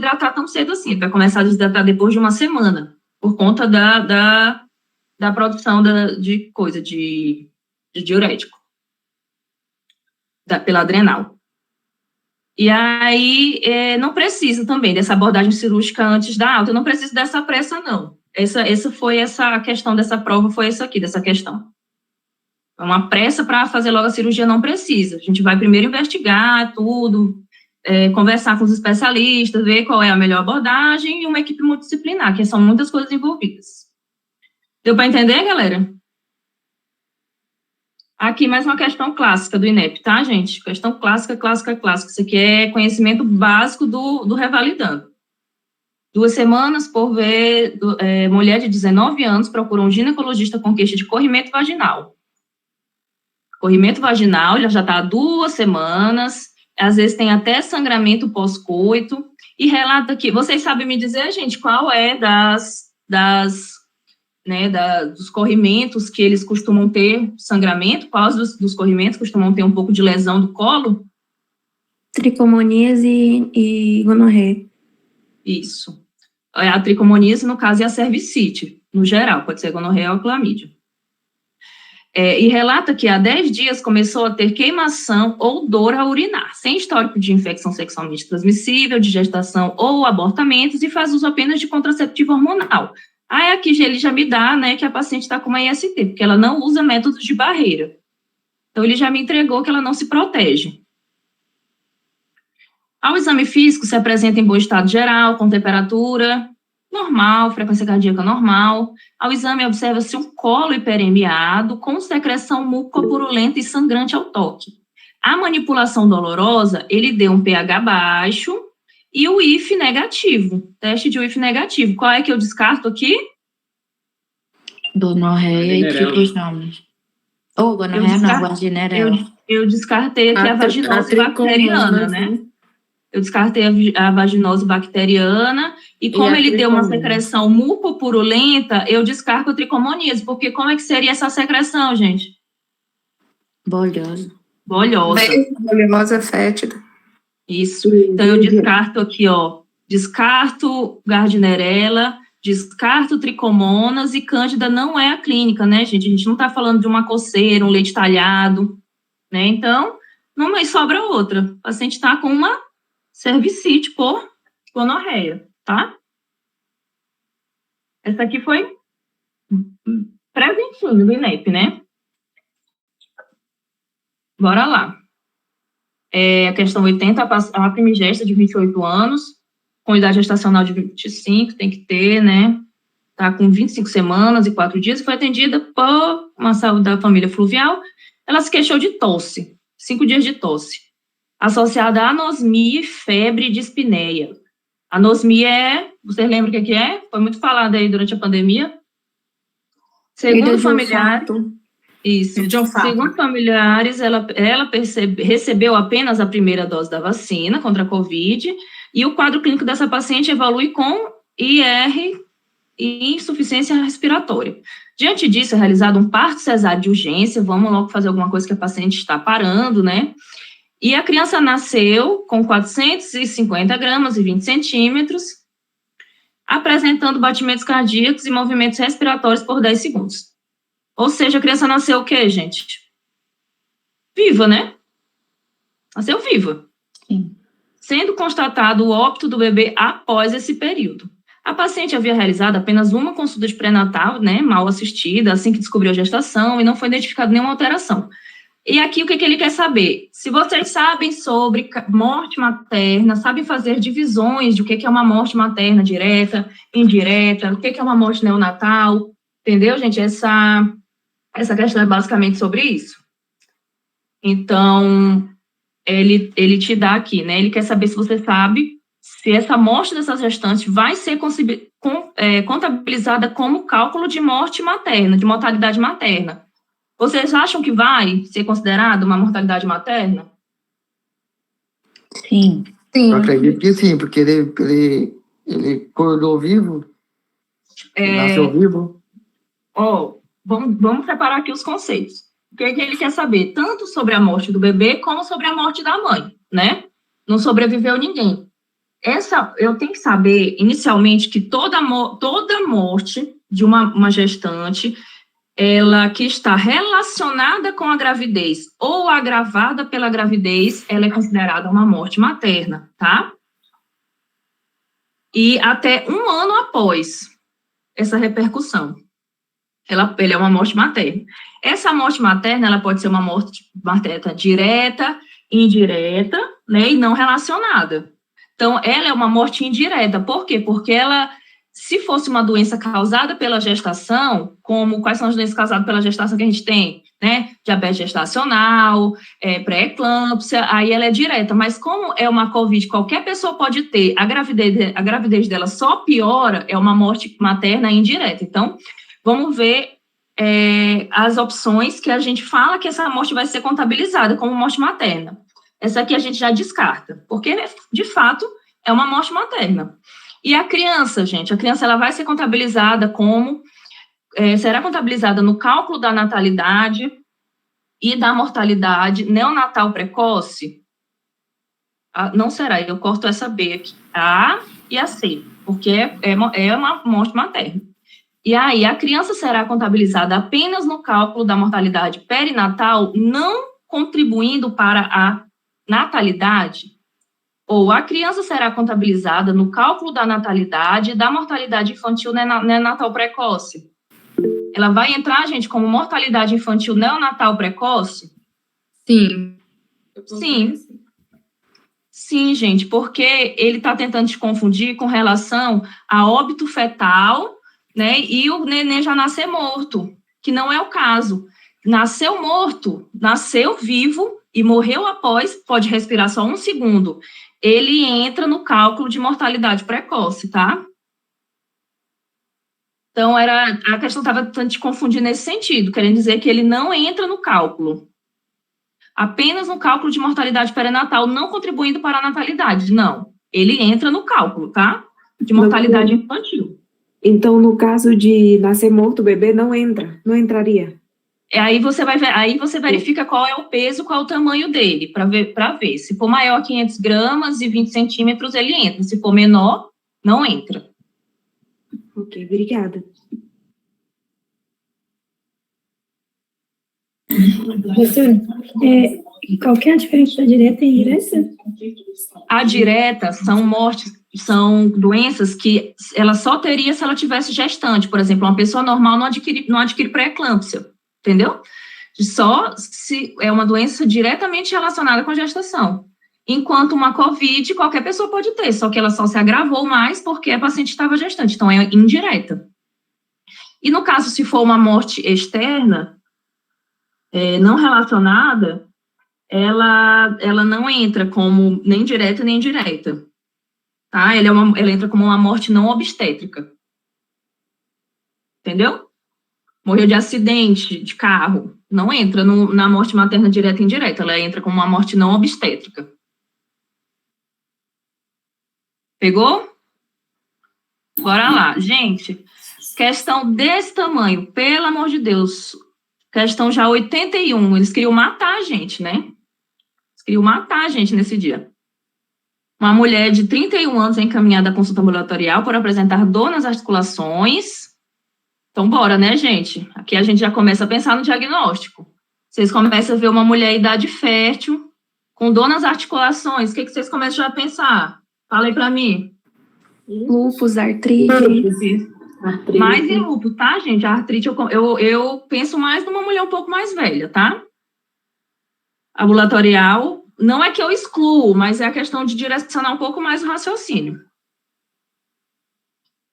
desidratar tão cedo assim, ele vai começar a desidratar depois de uma semana, por conta da produção de diurético, pela adrenal. E aí, não precisa também dessa abordagem cirúrgica antes da alta, eu não preciso dessa pressa, não. Essa questão dessa prova foi essa aqui, dessa questão. Uma pressa para fazer logo a cirurgia não precisa. A gente vai primeiro investigar tudo, conversar com os especialistas, ver qual é a melhor abordagem e uma equipe multidisciplinar, que são muitas coisas envolvidas. Deu para entender, galera? Aqui mais uma questão clássica do INEP, tá, gente? Questão clássica. Isso aqui é conhecimento básico do revalidando. 2 semanas por ver, mulher de 19 anos procura um ginecologista com queixa de corrimento vaginal. Corrimento vaginal, já está há 2 semanas, às vezes tem até sangramento pós-coito, e relata aqui, vocês sabem me dizer, gente, qual é dos corrimentos que eles costumam ter sangramento? Quais dos corrimentos costumam ter um pouco de lesão do colo? Tricomoníase e gonorreia. Isso. A tricomoníase, no caso, é a cervicite, no geral, pode ser gonorreia ou clamídia. E relata que há 10 dias começou a ter queimação ou dor a urinar, sem histórico de infecção sexualmente transmissível, de gestação ou abortamentos, e faz uso apenas de contraceptivo hormonal. Aqui ele já me dá, né, que a paciente está com uma IST, porque ela não usa métodos de barreira. Então, ele já me entregou que ela não se protege. Ao exame físico, se apresenta em bom estado geral, com temperatura normal, frequência cardíaca normal. Ao exame, observa-se um colo hiperemiado, com secreção mucopurulenta e sangrante ao toque. A manipulação dolorosa, ele deu um pH baixo e o IF negativo, teste de IF negativo. Qual é que eu descarto aqui? Gonorreia e tricomoníase. Gonorreia não, Gardnerella. Eu descartei aqui a vaginose bacteriana, né? Eu descartei a vaginose bacteriana, e como ele deu uma secreção mucopurulenta, eu descarto a tricomoníase, porque como é que seria essa secreção, gente? Bolhosa. Bolhosa fétida. Isso. Então, eu descarto aqui, ó, descarto Gardnerella, descarto tricomonas, e Cândida não é a clínica, né, gente? A gente não está falando de uma coceira, um leite talhado, né? Então, não mais sobra outra. O paciente está com uma cervicite por gonorreia, tá? Essa aqui foi presentinho do INEP, né? Bora lá. A questão 80, a primigesta de 28 anos, com idade gestacional de 25, tem que ter, né? Tá com 25 semanas e 4 dias, foi atendida por uma saúde da família fluvial. Ela se queixou de tosse, 5 dias de tosse, associada a anosmia e febre e dispneia. Anosmia vocês lembram o que é? Foi muito falado aí durante a pandemia. Segundo familiares, segundo familiares, ela recebeu apenas a primeira dose da vacina contra a Covid, e o quadro clínico dessa paciente evolui com IR e insuficiência respiratória. Diante disso, é realizado um parto cesáreo de urgência, vamos logo fazer alguma coisa que a paciente está parando, né? E a criança nasceu com 450 gramas e 20 centímetros, apresentando batimentos cardíacos e movimentos respiratórios por 10 segundos. Ou seja, a criança nasceu o quê, gente? Viva, né? Nasceu viva. Sim. Sendo constatado o óbito do bebê após esse período. A paciente havia realizado apenas uma consulta de pré-natal, né, mal assistida, assim que descobriu a gestação, e não foi identificada nenhuma alteração. E aqui, o que ele quer saber? Se vocês sabem sobre morte materna, sabem fazer divisões de o que é uma morte materna direta, indireta, o que é uma morte neonatal, entendeu, gente? Essa questão é basicamente sobre isso. Então, ele te dá aqui, né? Ele quer saber se você sabe se essa morte dessas gestantes vai ser contabilizada como cálculo de morte materna, de mortalidade materna. Vocês acham que vai ser considerado uma mortalidade materna? Sim. Eu acredito que sim, porque ele acordou vivo, nasceu vivo. Vamos preparar aqui os conceitos. O que ele quer saber? Tanto sobre a morte do bebê, como sobre a morte da mãe, né? Não sobreviveu ninguém. eu tenho que saber, inicialmente, que toda morte de uma gestante, ela que está relacionada com a gravidez ou agravada pela gravidez, ela é considerada uma morte materna, tá? E até 1 ano após essa repercussão, ela é uma morte materna. Essa morte materna, ela pode ser uma morte materna direta, indireta, né, e não relacionada. Então, ela é uma morte indireta. Por quê? Porque ela, se fosse uma doença causada pela gestação, quais são as doenças causadas pela gestação que a gente tem? Né? Diabetes gestacional, pré-eclâmpsia, aí ela é direta. Mas como é uma COVID, qualquer pessoa pode ter, a gravidez dela só piora, é uma morte materna indireta. Então, vamos ver as opções que a gente fala que essa morte vai ser contabilizada como morte materna. Essa aqui a gente já descarta, porque, de fato, é uma morte materna. E a criança, gente, ela vai ser contabilizada será contabilizada no cálculo da natalidade e da mortalidade neonatal precoce? Não será, eu corto essa B aqui, a A e a C, porque é uma morte materna. E aí, a criança será contabilizada apenas no cálculo da mortalidade perinatal, não contribuindo para a natalidade, ou a criança será contabilizada no cálculo da natalidade e da mortalidade infantil neonatal precoce. Ela vai entrar, gente, como mortalidade infantil neonatal precoce? Sim. Sim. Sim, gente, porque ele está tentando te confundir com relação a óbito fetal, né, e o neném já nascer morto, que não é o caso. Nasceu morto, nasceu vivo e morreu após, pode respirar só 1 segundo. Ele entra no cálculo de mortalidade precoce, tá? Então, a questão estava tentando te confundir nesse sentido, querendo dizer que ele não entra no cálculo. Apenas no cálculo de mortalidade perinatal, não contribuindo para a natalidade, não. Ele entra no cálculo, tá? De mortalidade infantil. Então, no caso de nascer morto, o bebê não entraria. Aí você verifica qual é o peso, qual é o tamanho dele, para ver. Se for maior 500 gramas e 20 centímetros, ele entra. Se for menor, não entra. Ok, obrigada. Professora, qual que é a diferença da direta e indireta? A direta são doenças que ela só teria se ela tivesse gestante. Por exemplo, uma pessoa normal não adquire pré-eclâmpsia, entendeu? Só se é uma doença diretamente relacionada com a gestação. Enquanto uma COVID, qualquer pessoa pode ter, só que ela só se agravou mais porque a paciente estava gestante, então é indireta. E no caso, se for uma morte externa, não relacionada, ela não entra como nem direta nem indireta, tá? Ela entra como uma morte não obstétrica. Entendeu? Morreu de acidente de carro, não entra na morte materna direta e indireta, ela entra como uma morte não obstétrica. Pegou? Bora lá. Gente, questão desse tamanho, pelo amor de Deus, questão já 81, eles queriam matar a gente, né? Eles queriam matar a gente nesse dia. Uma mulher de 31 anos é encaminhada à consulta ambulatorial por apresentar dor nas articulações. Então, bora, né, gente? Aqui a gente já começa a pensar no diagnóstico. Vocês começam a ver uma mulher em idade fértil, com dor nas articulações. O que vocês começam já a pensar? Fala aí pra mim. Lúpus, artrite. Mais em lúpus, tá, gente? A artrite, eu penso mais numa mulher um pouco mais velha, tá? Ambulatorial, não é que eu excluo, mas é a questão de direcionar um pouco mais o raciocínio.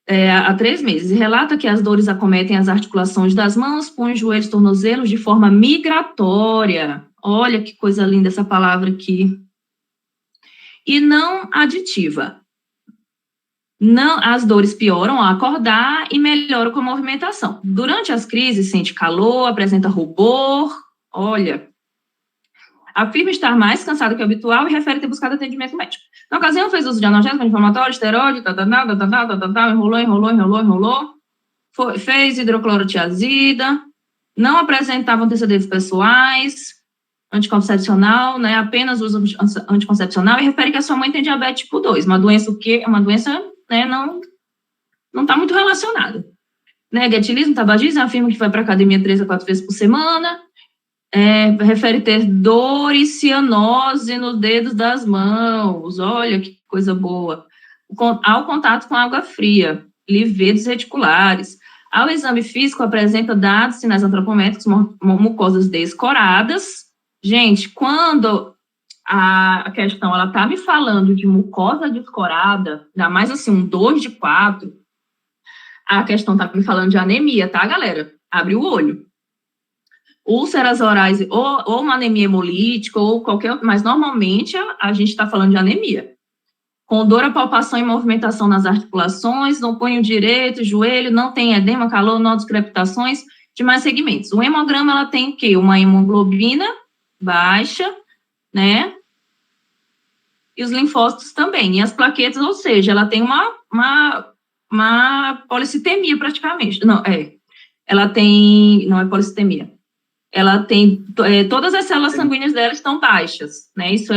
Há 3 meses, e relata que as dores acometem as articulações das mãos, punhos, joelhos, tornozelos de forma migratória. Olha que coisa linda essa palavra aqui. E não aditiva. Não, as dores pioram ao acordar e melhoram com a movimentação. Durante as crises, sente calor, apresenta rubor. Olha, afirma estar mais cansado que o habitual e refere ter buscado atendimento médico. Na ocasião, fez uso de analgésico, inflamatório, esteroide, enrolou. Fez hidroclorotiazida, não apresentava antecedentes pessoais, anticoncepcional, né, apenas usa anticoncepcional, e refere que a sua mãe tem diabetes tipo 2, uma doença uma doença, né, não está muito relacionada. Né, guetilismo, tabagismo, afirma que vai para academia 3 a 4 vezes por semana, refere ter dor e cianose nos dedos das mãos, olha que coisa boa. Ao contato com água fria, livedos reticulares. Ao exame físico, apresenta dados, sinais antropométricos, mucosas descoradas. Gente, quando a questão, ela tá me falando de mucosa descorada, ainda mais assim, um 2 de 4, a questão tá me falando de anemia, tá, galera? Abre o olho. Úlceras orais, ou uma anemia hemolítica, ou qualquer, mas normalmente a gente está falando de anemia. Com dor, palpação e movimentação nas articulações, no punho direito, joelho, não tem edema, calor, nódulos, crepitações, demais segmentos. O hemograma, ela tem o quê? Uma hemoglobina baixa, né? E os linfócitos também. E as plaquetas, ou seja, ela tem uma policitemia praticamente. Não, ela tem, não é policitemia. Ela tem, todas as células sanguíneas dela estão baixas, né? Isso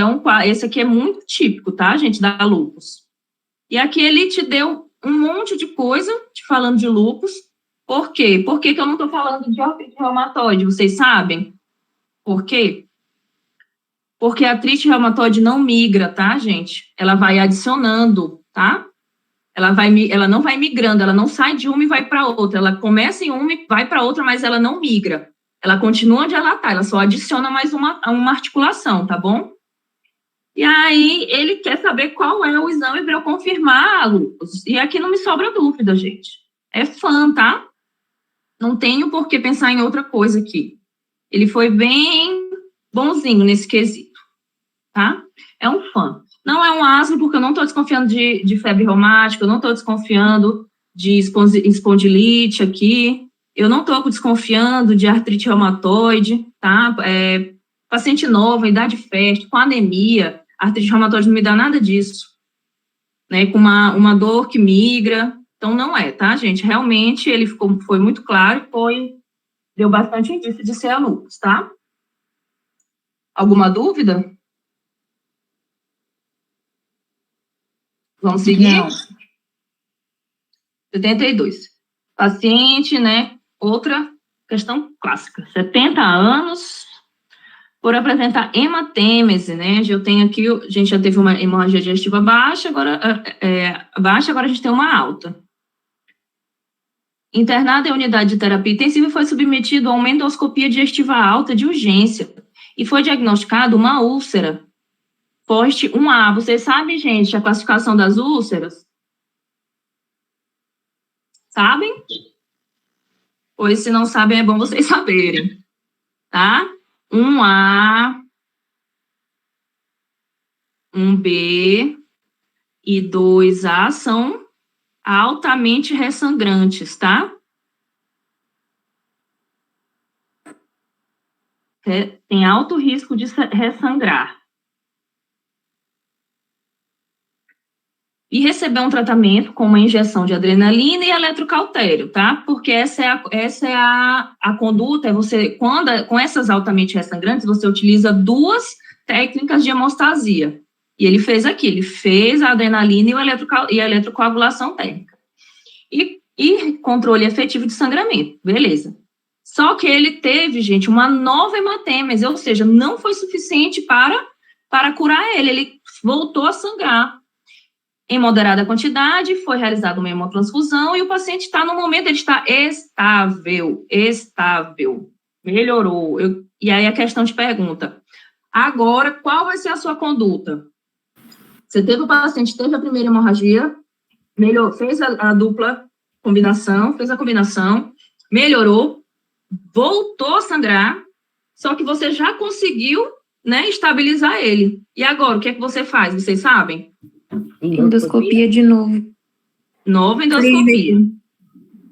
esse aqui é muito típico, tá, gente, da lúpus. E aqui ele te deu um monte de coisa, te falando de lúpus. Por quê? Por que eu não estou falando de artrite reumatoide? Vocês sabem? Por quê? Porque a artrite reumatoide não migra, tá, gente? Ela vai adicionando, tá? Ela não vai migrando, ela não sai de uma e vai para outra. Ela começa em uma e vai para outra, mas ela não migra. Ela continua onde ela está, ela só adiciona mais uma articulação, tá bom? E aí, ele quer saber qual é o exame para eu confirmar a lúpus. E aqui não me sobra dúvida, gente. É FAM, tá? Não tenho por que pensar em outra coisa aqui. Ele foi bem bonzinho nesse quesito, tá? É um FAM. Não é um asma, porque eu não estou desconfiando de febre reumática, eu não estou desconfiando de espondilite aqui, eu não estou desconfiando de artrite reumatoide, tá? Paciente novo, idade fértil, com anemia, artrite reumatoide não me dá nada disso, né? Com uma dor que migra, então não é, tá, gente? Realmente ele foi muito claro, deu bastante indício de ser a lúpus, tá? Alguma dúvida? Vamos seguir? Não. 72. Paciente, né? Outra questão clássica. 70 anos, por apresentar hematêmese, né? Eu tenho aqui, a gente já teve uma hemorragia digestiva baixa, agora a gente tem uma alta. Internado em unidade de terapia intensiva, foi submetido a uma endoscopia digestiva alta de urgência e foi diagnosticado uma úlcera poste 1A. Vocês sabem, gente, a classificação das úlceras? Sabem? Pois, se não sabem, é bom vocês saberem, tá? 1A, 1B e 2A são altamente ressangrantes, tá? Tem alto risco de ressangrar. E receber um tratamento com uma injeção de adrenalina e eletrocautério, tá? Porque essa é a conduta, com essas altamente ressangrantes, você utiliza 2 técnicas de hemostasia. E ele fez aqui, ele fez a adrenalina e a eletrocoagulação térmica. E controle efetivo de sangramento, beleza. Só que ele teve, gente, uma nova hematêmese, ou seja, não foi suficiente para curar ele voltou a sangrar. Em moderada quantidade, foi realizada uma hemotransfusão e o paciente está, no momento, ele está estável, melhorou. E aí a questão te pergunta, agora, qual vai ser a sua conduta? Você teve o paciente, teve a primeira hemorragia, fez a dupla combinação, fez a combinação, melhorou, voltou a sangrar, só que você já conseguiu, né, estabilizar ele. E agora, o que é que você faz? Vocês sabem? Endoscopia de novo. Nova endoscopia.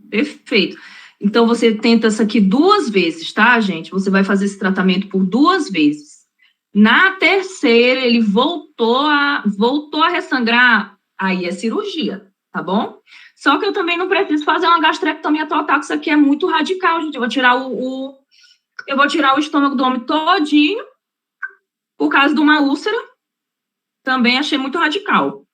Perfeito. Então, você tenta isso aqui 2 vezes, tá, gente? Você vai fazer esse tratamento por 2 vezes. Na terceira, ele voltou a ressangrar, aí é cirurgia, tá bom? Só que eu também não preciso fazer uma gastrectomia total, que isso aqui é muito radical, gente. Eu vou tirar o estômago do homem todinho, Por causa de uma úlcera, também achei muito radical,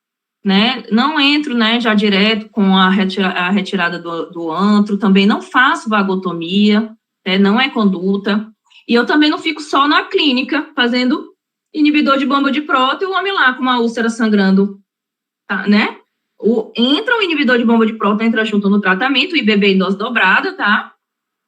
né? Não entro, né, já direto com a retirada do antro, também não faço vagotomia, né, não é conduta, e eu também não fico só na clínica fazendo inibidor de bomba de próton e o homem lá com uma úlcera sangrando, tá, né? Entra o inibidor de bomba de próton, entra junto no tratamento, IBB em dose dobrada, tá?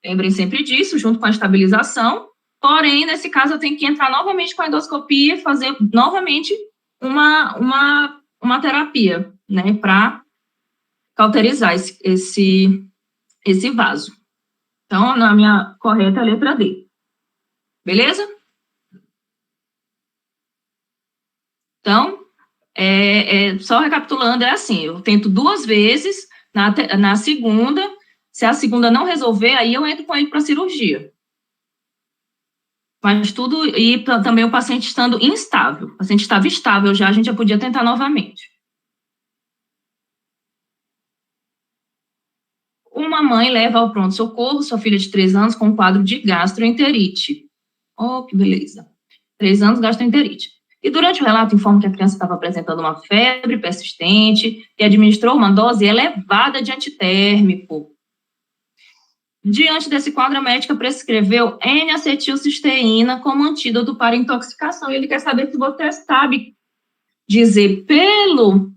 Lembrem sempre disso, junto com a estabilização. Porém, nesse caso, eu tenho que entrar novamente com a endoscopia e fazer novamente uma terapia, né, para cauterizar esse vaso. Então, na minha correta é a letra D. Beleza? Então, só recapitulando, é assim, eu tento 2 vezes, na segunda, se a segunda não resolver, aí eu entro com ele para cirurgia. Mas tudo, e também o paciente estando instável. O paciente estava estável já, a gente já podia tentar novamente. Uma mãe leva ao pronto-socorro sua filha de 3 anos com um quadro de gastroenterite. Oh, que beleza. 3 anos, gastroenterite. E durante o relato informa que a criança estava apresentando uma febre persistente e administrou uma dose elevada de antitérmico. Diante desse quadro, a médica prescreveu N-acetilcisteína como antídoto para intoxicação. E ele quer saber se você sabe dizer pelo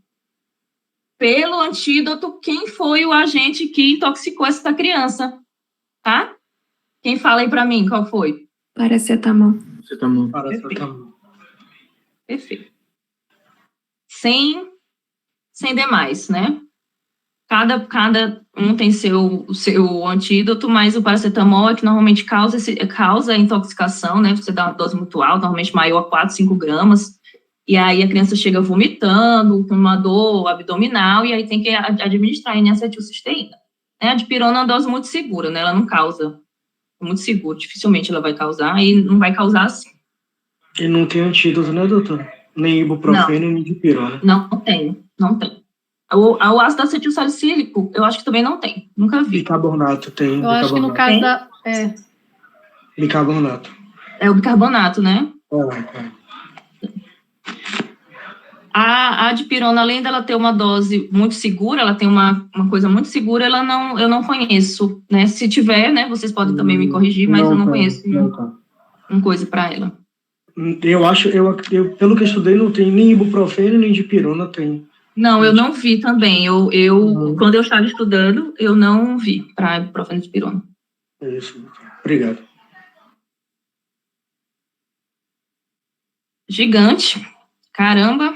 antídoto quem foi o agente que intoxicou essa criança, tá? Quem fala aí para mim, qual foi? Paracetamol. Perfeito. Sem demais, né? Cada um tem o seu antídoto, mas o paracetamol é que normalmente causa a intoxicação, né? Você dá uma dose muito alta, normalmente maior a 4, 5 gramas, e aí a criança chega vomitando, com uma dor abdominal, e aí tem que administrar N-acetilcisteína. A dipirona é uma dose muito segura, né? Ela não causa, é muito seguro, dificilmente ela vai causar, e não vai causar assim. E não tem antídoto, né, doutor? Nem ibuprofeno, nem dipirona. Não tem. O ácido acetilsalicílico, eu acho que também não tem. Nunca vi. Bicarbonato tem. Eu acho que no caso da... Bicarbonato. É o bicarbonato, né? É. A dipirona, além dela ter uma dose muito segura, ela tem uma coisa muito segura, eu não conheço, né? Se tiver, né, vocês podem também me corrigir, mas eu não conheço uma coisa para ela. Eu acho, pelo que eu estudei, não tem nem ibuprofeno, nem dipirona tem. Não, eu não vi também. Quando eu estava estudando, eu não vi para ibuprofeno e dipirona. É isso. Obrigado. Gigante. Caramba.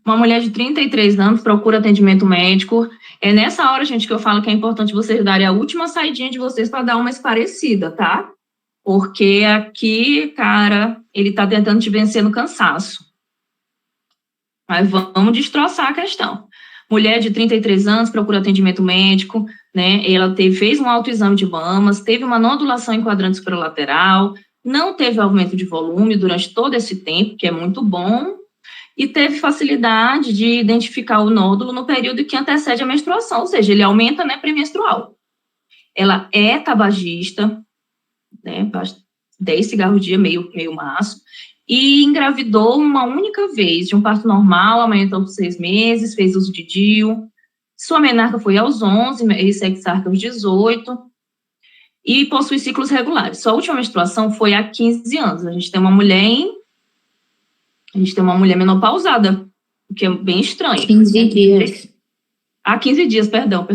Uma mulher de 33 anos procura atendimento médico. É nessa hora, gente, que eu falo que é importante vocês darem a última saidinha de vocês para dar uma esclarecida, tá? Porque aqui, cara, ele tá tentando te vencer no cansaço. Mas vamos destroçar a questão. Mulher de 33 anos procura atendimento médico, né? Ela fez um autoexame de mamas, teve uma nodulação em quadrante superolateral, não teve aumento de volume durante todo esse tempo, que é muito bom, e teve facilidade de identificar o nódulo no período que antecede a menstruação, ou seja, ele aumenta, né, pré-menstrual. Ela é tabagista, né, 10 cigarros dia, meio maço, e engravidou uma única vez, de um parto normal, amamentou por 6 meses, fez uso de DIU, sua menarca foi aos 11, e sexarca aos 18, e possui ciclos regulares. Sua última menstruação foi há 15 anos. A gente tem uma mulher menopausada, o que é bem estranho. 15 dias. Há 15 dias, perdão.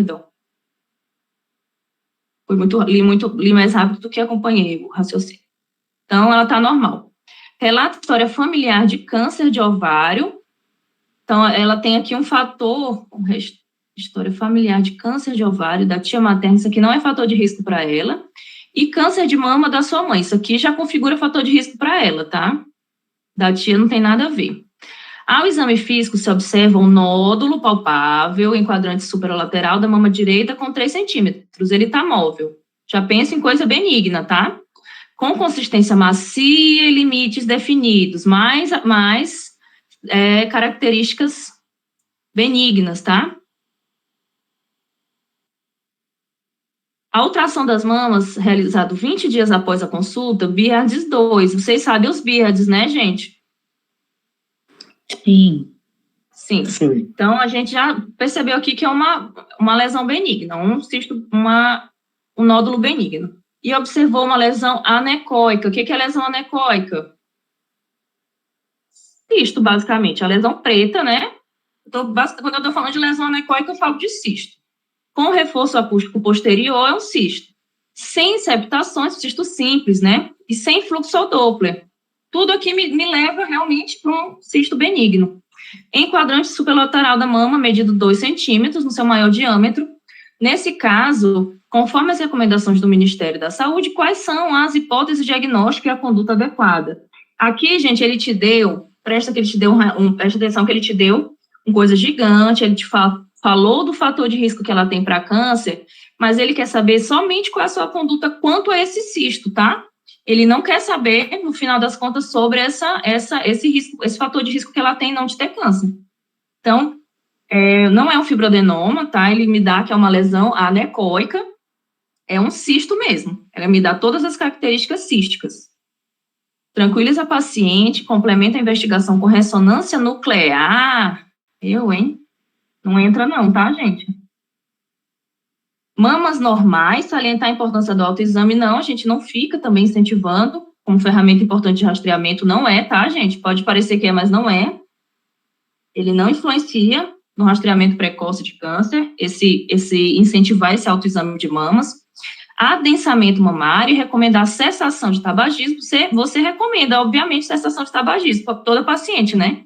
Li mais rápido do que acompanhei o raciocínio. Então, ela está normal. Relata história familiar de câncer de ovário. Então, ela tem aqui um fator, história familiar de câncer de ovário da tia materna, isso aqui não é fator de risco para ela. E câncer de mama da sua mãe, isso aqui já configura fator de risco para ela, tá? Da tia não tem nada a ver. Ao exame físico, se observa um nódulo palpável em quadrante superolateral da mama direita com 3 centímetros. Ele está móvel. Já pensa em coisa benigna, tá? Com consistência macia e limites definidos, mais características benignas, tá? A ultrassom das mamas, realizado 20 dias após a consulta, BIRDS 2. Vocês sabem os BIRDS, né, gente? Sim. Sim. Sim. Então, a gente já percebeu aqui que é uma lesão benigna, um cisto, um nódulo benigno. E observou uma lesão anecoica. O que é lesão anecoica? Cisto, basicamente. A lesão preta, né? Quando eu estou falando de lesão anecoica, eu falo de cisto. Com reforço acústico posterior, é um cisto. Sem septações, cisto simples, né? E sem fluxo ao Doppler. Tudo aqui me leva realmente para um cisto benigno. Em quadrante superlateral da mama, medido 2 centímetros no seu maior diâmetro. Nesse caso, conforme as recomendações do Ministério da Saúde, quais são as hipóteses diagnósticas e a conduta adequada? Aqui, gente, ele te deu, presta atenção que ele te deu uma coisa gigante, ele te falou do fator de risco que ela tem para câncer, mas ele quer saber somente qual é a sua conduta quanto a esse cisto, tá? Ele não quer saber, no final das contas, sobre esse risco, esse fator de risco que ela tem não de ter câncer. Então, não é um fibroadenoma, tá? Ele me dá que é uma lesão anecoica, é um cisto mesmo. Ela me dá todas as características císticas. Tranquiliza a paciente, complementa a investigação com ressonância nuclear. Hein? Não entra não, tá, gente? Mamas normais, salientar a importância do autoexame, não, a gente não fica também incentivando como ferramenta importante de rastreamento, não é, tá, gente? Pode parecer que é, mas não é. Ele não influencia no rastreamento precoce de câncer, esse incentivar esse autoexame de mamas. Adensamento mamário, recomendar cessação de tabagismo, você recomenda, obviamente, cessação de tabagismo para toda paciente, né?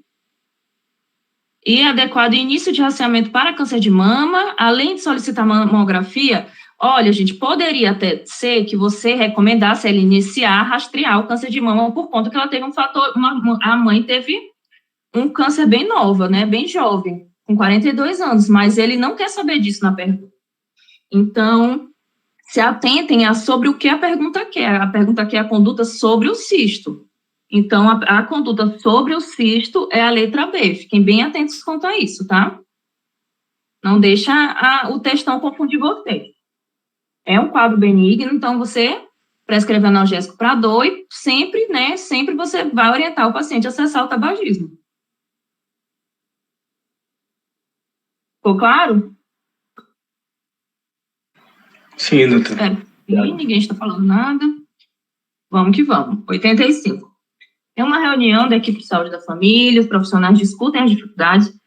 E adequado início de rastreamento para câncer de mama, além de solicitar mamografia, olha, gente, poderia até ser que você recomendasse ela iniciar, rastrear o câncer de mama por conta que ela teve um fator, a mãe teve um câncer bem nova, né, bem jovem, com 42 anos, mas ele não quer saber disso na pergunta. Então, se atentem sobre o que a pergunta quer a conduta sobre o cisto. Então, a conduta sobre o cisto é a letra B. Fiquem bem atentos quanto a isso, tá? Não deixa o textão confundir vocês. É um quadro benigno, então você prescreve analgésico para dor e sempre, né, sempre você vai orientar o paciente a cessar o tabagismo. Ficou claro? Sim, doutor. Ninguém está falando nada. Vamos que vamos. 85. É uma reunião da equipe de saúde da família, os profissionais discutem as dificuldades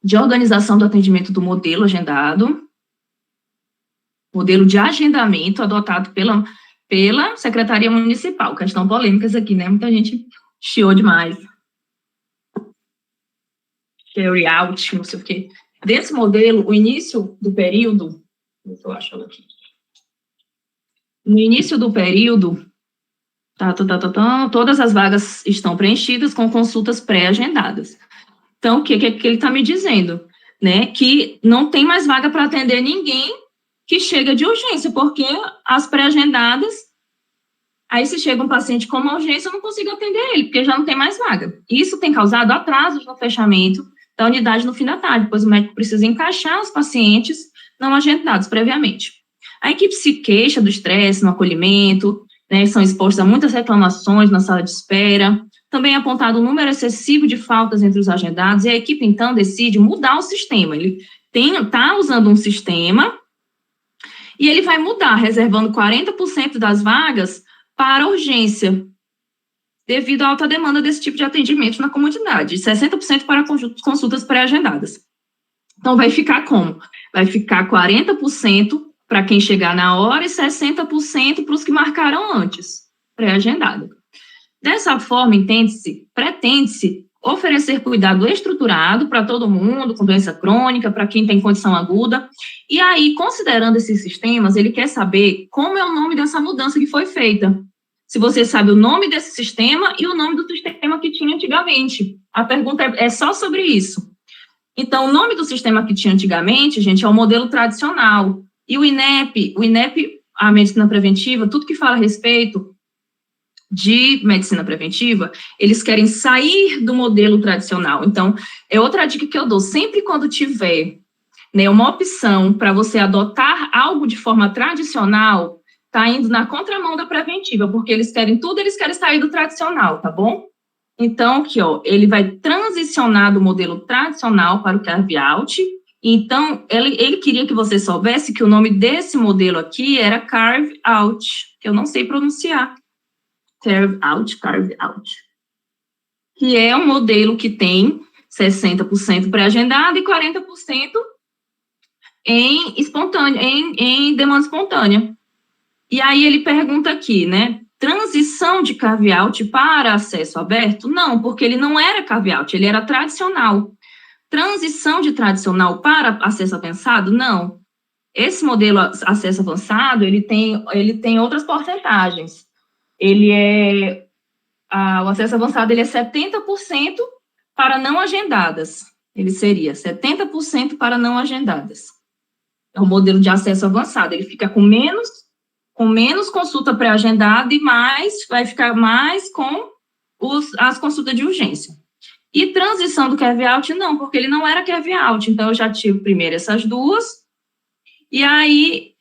de organização do atendimento do modelo agendado, modelo de agendamento adotado pela Secretaria Municipal. Questão polêmicas aqui, né? Muita gente chiou demais. Carry out, não sei o quê. Desse modelo, o início do período, eu acho aqui. No início do período, todas as vagas estão preenchidas com consultas pré-agendadas. Então, o que ele está me dizendo? Né? Que não tem mais vaga para atender ninguém que chega de urgência, porque as pré-agendadas, aí se chega um paciente com uma urgência, eu não consigo atender ele, porque já não tem mais vaga. Isso tem causado atrasos no fechamento da unidade no fim da tarde, pois o médico precisa encaixar os pacientes não agendados previamente. A equipe se queixa do estresse no acolhimento, né, são expostos a muitas reclamações na sala de espera, também é apontado um número excessivo de faltas entre os agendados, e a equipe, então, decide mudar o sistema. Ele está usando um sistema, e ele vai mudar, reservando 40% das vagas para urgência, devido à alta demanda desse tipo de atendimento na comunidade, e 60% para consultas pré-agendadas. Então, vai ficar como? Vai ficar 40% para quem chegar na hora e 60% para os que marcaram antes, pré-agendado. Dessa forma, pretende-se oferecer cuidado estruturado para todo mundo, com doença crônica, para quem tem condição aguda, e aí, considerando esses sistemas, ele quer saber como é o nome dessa mudança que foi feita. Se você sabe o nome desse sistema e o nome do sistema que tinha antigamente. A pergunta é só sobre isso. Então, o nome do sistema que tinha antigamente, gente, é o modelo tradicional. E o INEP, a medicina preventiva, tudo que fala a respeito de medicina preventiva, eles querem sair do modelo tradicional. Então, é outra dica que eu dou. Sempre quando tiver né, uma opção para você adotar algo de forma tradicional, está indo na contramão da preventiva, porque eles querem sair do tradicional, tá bom? Então, aqui, ó, ele vai transicionar do modelo tradicional para o carve-out. Então, ele queria que você soubesse que o nome desse modelo aqui era carve-out, que eu não sei pronunciar. Carve-out. Que é um modelo que tem 60% pré-agendado e 40% em demanda espontânea. E aí ele pergunta aqui, né? Transição de carve-out para acesso aberto? Não, porque ele não era carve-out, ele era tradicional. Transição de tradicional para acesso avançado? Não. Esse modelo acesso avançado, ele tem outras porcentagens. O acesso avançado, ele é 70% para não agendadas. Ele seria 70% para não agendadas. É o modelo de acesso avançado, ele fica com menos consulta pré-agendada e vai ficar mais com as consultas de urgência. E transição do carve-out, não, porque ele não era carve-out, então eu já tive primeiro essas duas, e aí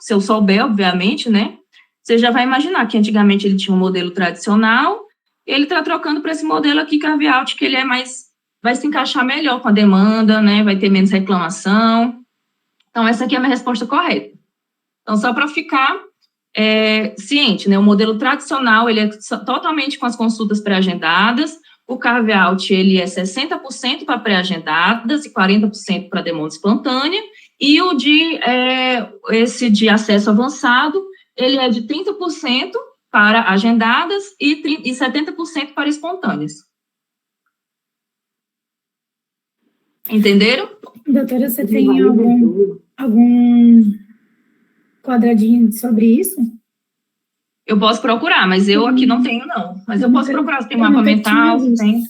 se eu souber, obviamente, né, você já vai imaginar que antigamente ele tinha um modelo tradicional, ele está trocando para esse modelo aqui, carve-out, que ele vai se encaixar melhor com a demanda, né, vai ter menos reclamação. Então, essa aqui é a minha resposta correta. Então, só para ficar ciente, né, o modelo tradicional, ele é totalmente com as consultas pré-agendadas, o carve-out, ele é 60% para pré-agendadas e 40% para demanda espontânea, e esse de acesso avançado, ele é de 30% para agendadas e 70% para espontâneas. Entenderam? Doutora, você tem algum quadradinho sobre isso? Eu posso procurar, mas eu aqui não tenho, não. Mas eu posso procurar se tem mapa mental, se tem.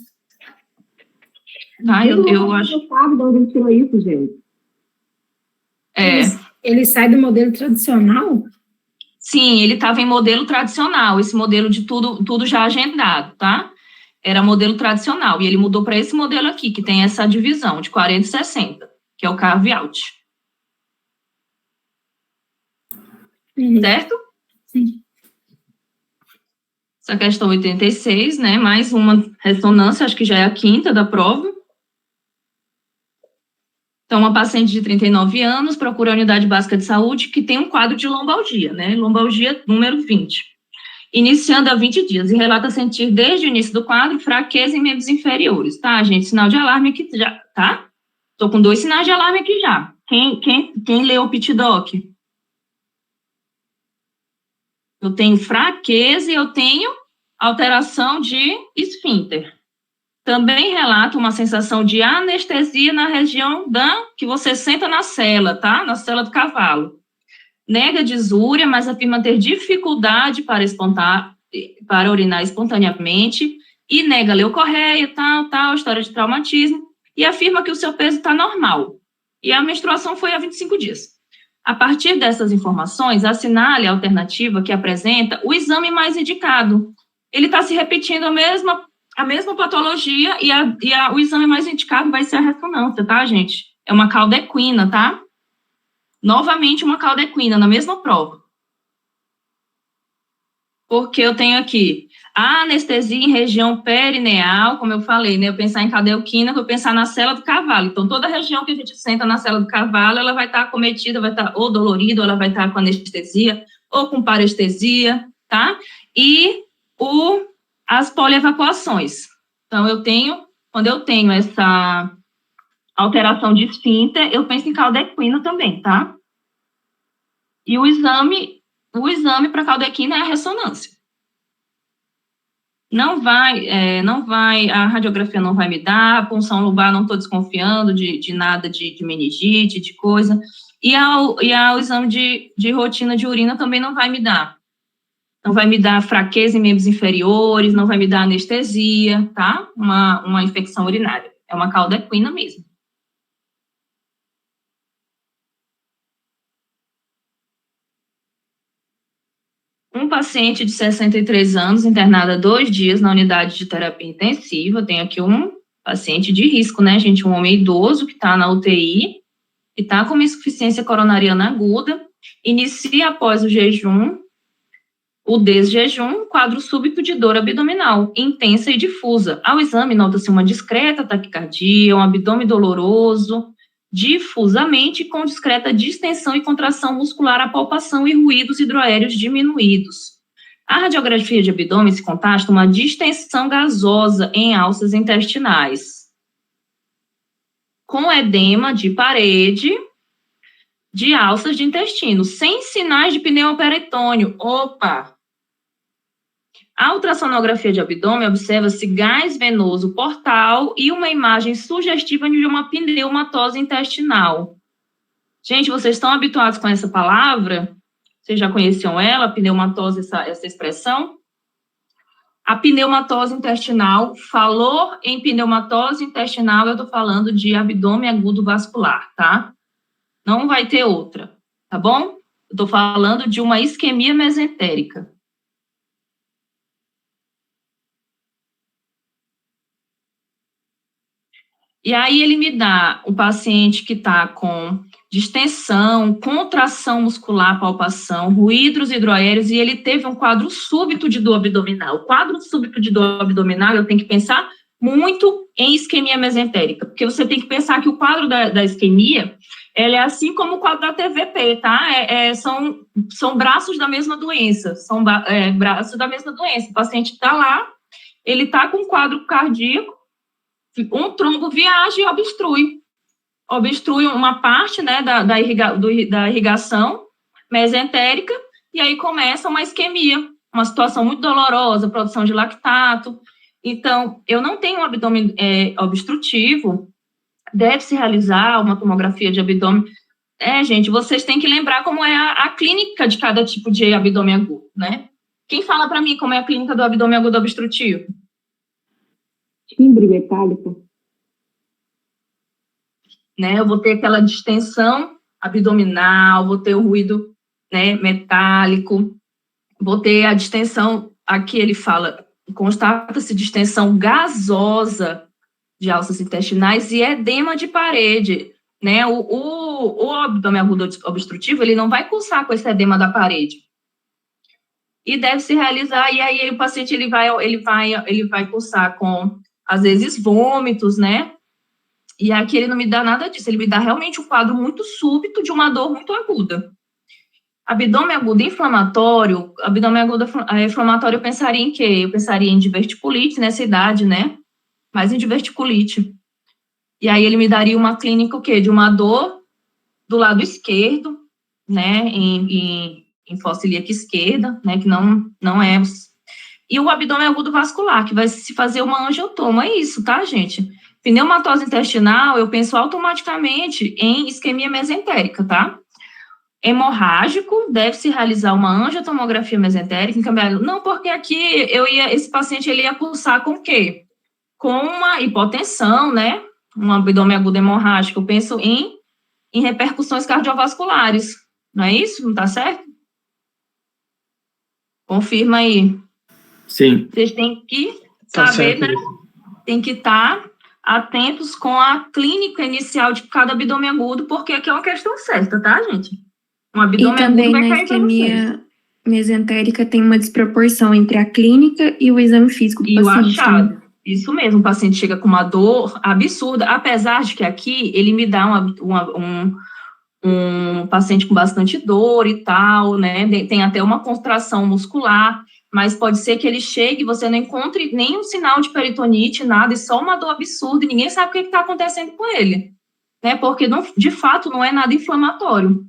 Tá, eu acho. Não sabe de onde ele tirou isso, gente. Ele sai do modelo tradicional? Sim, ele estava em modelo tradicional, esse modelo de tudo já agendado, tá? Era modelo tradicional, e ele mudou para esse modelo aqui, que tem essa divisão de 40 e 60, que é o carve-out. Certo? Sim. Essa questão 86, né? Mais uma ressonância, acho que já é a quinta da prova. Então, uma paciente de 39 anos procura a unidade básica de saúde que tem um quadro de lombalgia, né? Lombalgia número 20. Iniciando há 20 dias e relata sentir desde o início do quadro fraqueza em membros inferiores, tá, gente? Sinal de alarme aqui já, tá? Tô com 2 sinais de alarme aqui já. Quem leu o Pit-Doc? Eu tenho fraqueza e eu tenho alteração de esfíncter. Também relata uma sensação de anestesia na região que você senta na sela, tá? Na sela do cavalo. Nega disúria, mas afirma ter dificuldade para urinar espontaneamente, e nega leucorreia, tal, história de traumatismo, e afirma que o seu peso está normal. E a menstruação foi há 25 dias. A partir dessas informações, assinale a alternativa que apresenta o exame mais indicado. Ele está se repetindo a mesma patologia e o exame mais indicado vai ser a ressonância, tá, gente? É uma caldequina, tá? Novamente uma caldequina, na mesma prova. Porque eu tenho aqui a anestesia em região perineal, como eu falei, né? Eu pensar em caldequina, eu vou pensar na sela do cavalo. Então, toda região que a gente senta na sela do cavalo, ela vai estar acometida, vai estar ou dolorida, ou ela vai estar com anestesia, ou com parestesia, tá? E as polievacuações. Então, quando eu tenho essa alteração de esfíncter, eu penso em caldequina também, tá? E o exame para caldequina é a ressonância. A radiografia não vai me dar, a punção lumbar não estou desconfiando de nada de meningite, de coisa. E o exame de rotina de urina também não vai me dar. Não vai me dar fraqueza em membros inferiores, não vai me dar anestesia, tá? Uma infecção urinária. É uma caldequina mesmo. Um paciente de 63 anos, internado há 2 dias na unidade de terapia intensiva, tem aqui paciente de risco, né, gente? Um homem idoso que está na UTI, que está com uma insuficiência coronariana aguda, inicia após o jejum, o desjejum, quadro súbito de dor abdominal, intensa e difusa. Ao exame, nota-se uma discreta taquicardia, um abdômen doloroso, difusamente, com discreta distensão e contração muscular à palpação e ruídos hidroaéreos diminuídos. A radiografia de abdômen se constata uma distensão gasosa em alças intestinais, com edema de parede de alças de intestino, sem sinais de pneumoperitônio. Opa! A ultrassonografia de abdômen observa-se gás venoso portal e uma imagem sugestiva de uma pneumatose intestinal. Gente, vocês estão habituados com essa palavra? Vocês já conheciam ela, pneumatose, essa expressão? A pneumatose intestinal, falou em pneumatose intestinal, eu estou falando de abdômen agudo vascular, tá? Não vai ter outra, tá bom? Eu estou falando de uma isquemia mesentérica. E aí ele me dá o paciente que está com distensão, contração muscular, palpação, ruídos hidroaéreos, e ele teve um quadro súbito de dor abdominal. O quadro súbito de dor abdominal, eu tenho que pensar muito em isquemia mesentérica, porque você tem que pensar que o quadro da isquemia, ela é assim como o quadro da TVP, tá? São braços da mesma doença, braços da mesma doença. O paciente está lá, ele está com um quadro cardíaco, um trombo viaja e obstrui uma parte, né, da irrigação mesentérica, e aí começa uma isquemia, uma situação muito dolorosa, produção de lactato. Então, eu não tenho um abdômen obstrutivo, deve-se realizar uma tomografia de abdômen. Gente, vocês têm que lembrar como é a clínica de cada tipo de abdômen agudo, né? Quem fala para mim como é a clínica do abdômen agudo obstrutivo? Timbre metálico. Né, eu vou ter aquela distensão abdominal, vou ter o ruído, né, metálico, vou ter a distensão, aqui ele fala, constata-se distensão gasosa de alças intestinais e edema de parede, né, o abdômen agudo obstrutivo, ele não vai cursar com esse edema da parede, e deve se realizar, e aí o paciente, ele vai cursar com, às vezes, vômitos, né, e aqui ele não me dá nada disso, ele me dá realmente um quadro muito súbito de uma dor muito aguda. Abdômen agudo inflamatório, abdômen agudo inflamatório, eu pensaria em quê? Eu pensaria em diverticulite nessa idade, né? Mas em diverticulite. E aí ele me daria uma clínica, o quê? De uma dor do lado esquerdo, né? Em fossa ilíaca esquerda, né? Que não é... E o abdômen agudo vascular, que vai se fazer uma angiotoma, é isso, tá, gente? Pneumatose intestinal, eu penso automaticamente em isquemia mesentérica, tá? Hemorrágico, deve-se realizar uma angiotomografia mesentérica. Não, porque aqui esse paciente ele ia cursar com o quê? Com uma hipotensão, né? Um abdômen agudo hemorrágico. Eu penso em repercussões cardiovasculares. Não é isso? Não tá certo? Confirma aí. Sim. Vocês têm que Tá saber, certo. né? Tem que estar atentos com a clínica inicial de cada abdômen agudo, porque aqui é uma questão certa, tá, gente? Um E abdômen também agudo vai na cair para vocês. isquemia mesentérica tem uma desproporção entre a clínica e o exame físico do E o paciente. achado. Isso mesmo, o paciente chega com uma dor absurda, apesar de que aqui ele me dá um paciente com bastante dor e tal, né? Tem até uma contração muscular, mas pode ser que ele chegue e você não encontre nenhum sinal de peritonite, nada, e só uma dor absurda, e ninguém sabe o que está acontecendo com ele, né? Porque, de fato, não é nada inflamatório.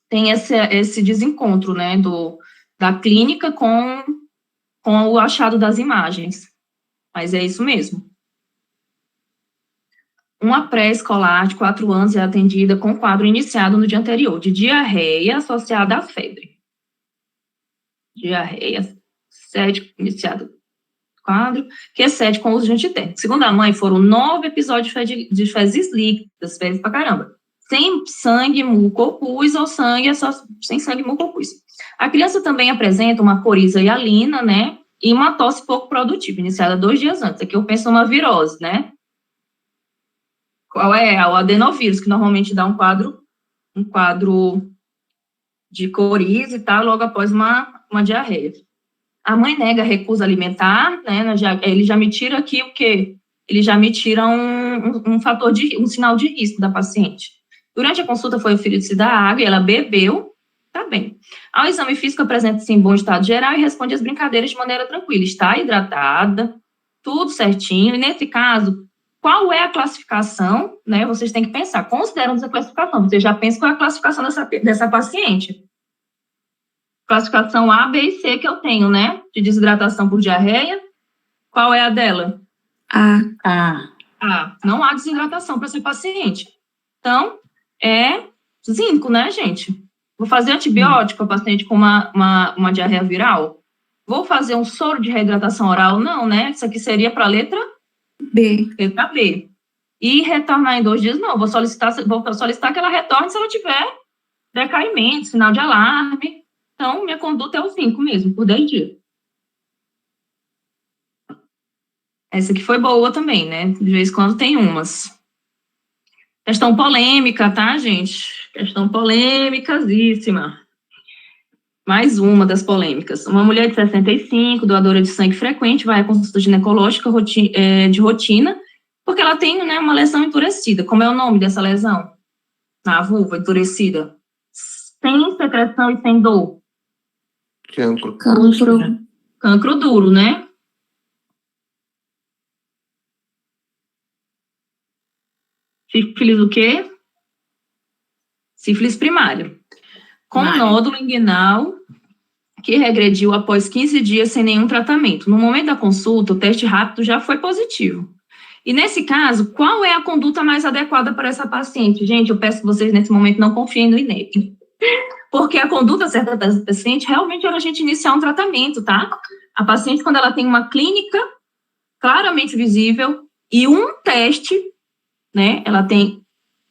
Tem esse desencontro, né, da clínica com o achado das imagens. Mas é isso mesmo. Uma pré-escolar de 4 anos é atendida com quadro iniciado no dia anterior, de diarreia associada à febre. Diarreia, sede iniciado quadro, que excede com uso de antitérmico. Segundo a mãe, foram 9 episódios de fezes líquidas, fezes pra caramba, sem sangue, muco ou pus, ou sangue, sem sangue, muco ou pus. A criança também apresenta uma coriza hialina, né, e uma tosse pouco produtiva, iniciada 2 dias antes. Aqui eu penso numa virose, né? Qual é? O adenovírus, que normalmente dá um quadro de coriza e tal, logo após uma diarreia. A mãe nega recusa alimentar, né? Ele já me tira aqui o quê? Ele já me tira um sinal de risco da paciente. Durante a consulta foi oferido-se da água e ela bebeu, tá bem. Ao exame físico apresenta-se em bom estado geral e responde às brincadeiras de maneira tranquila. Está hidratada, tudo certinho. E nesse caso, qual é a classificação, né? Vocês têm que pensar, considerando a classificação. Você já pensa qual é a classificação dessa paciente. Classificação A, B e C que eu tenho, né? De desidratação por diarreia. Qual é a dela? A. Não há desidratação para esse paciente. Então, é zinco, né, gente? Vou fazer antibiótico para paciente com uma diarreia viral? Vou fazer um soro de reidratação oral? Não, né? Isso aqui seria para a letra B. Letra B. E retornar em 2 dias? Não, vou solicitar que ela retorne se ela tiver decaimento, sinal de alarme. Então, minha conduta é o 5 mesmo, por 10 dias. Essa aqui foi boa também, né? De vez em quando tem umas. Questão polêmica, tá, gente? Questão polêmicasíssima. Mais uma das polêmicas. Uma mulher de 65, doadora de sangue frequente, vai à consulta ginecológica de rotina, porque ela tem, né, uma lesão endurecida. Como é o nome dessa lesão? Na vulva endurecida. Sem secreção e sem dor. Cancro. Cancro duro, né? Sífilis o quê? Sífilis primário. Com nódulo inguinal que regrediu após 15 dias sem nenhum tratamento. No momento da consulta, o teste rápido já foi positivo. E nesse caso, qual é a conduta mais adequada para essa paciente? Gente, eu peço que vocês nesse momento não confiem no INEP. Porque a conduta certa da paciente realmente era a gente iniciar um tratamento, tá? A paciente, quando ela tem uma clínica claramente visível e um teste, né? Ela tem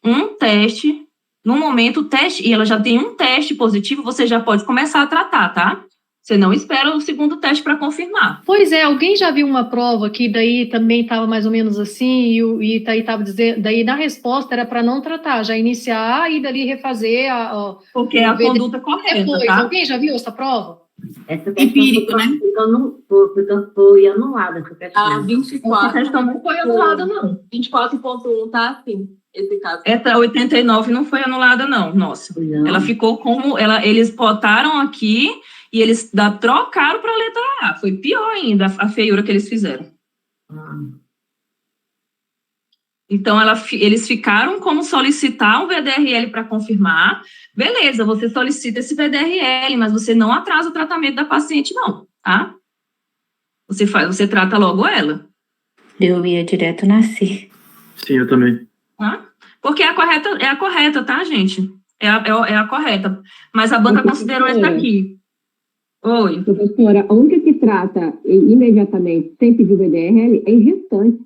um teste, no momento o teste, e ela já tem um teste positivo, você já pode começar a tratar, tá? Você não espera o segundo teste para confirmar. Pois é, alguém já viu uma prova que daí também estava mais ou menos assim, e daí estava dizendo, daí na resposta era para não tratar, já iniciar e dali refazer porque é a conduta correta, depois. tá? Alguém já viu essa prova? Essa questão Empírico, né? Foi anulada essa questão. A 24. Essa questão não foi anulada, não. 24.1 tá assim, esse caso. Essa 89 não foi anulada, não, nossa. Não. Ela ficou como... Eles botaram aqui e eles trocaram para a letra A. Foi pior ainda a feiura que eles fizeram. Então, eles ficaram como solicitar um VDRL para confirmar. Beleza, você solicita esse VDRL, mas você não atrasa o tratamento da paciente, não, tá? Você trata logo ela. Eu ia direto na C. Sim, eu também. Tá? Porque é a correta, tá, gente? É a correta. Mas a banca considerou essa aqui. Oi. Professora, a única que trata imediatamente sem pedir o VDRL é em gestante.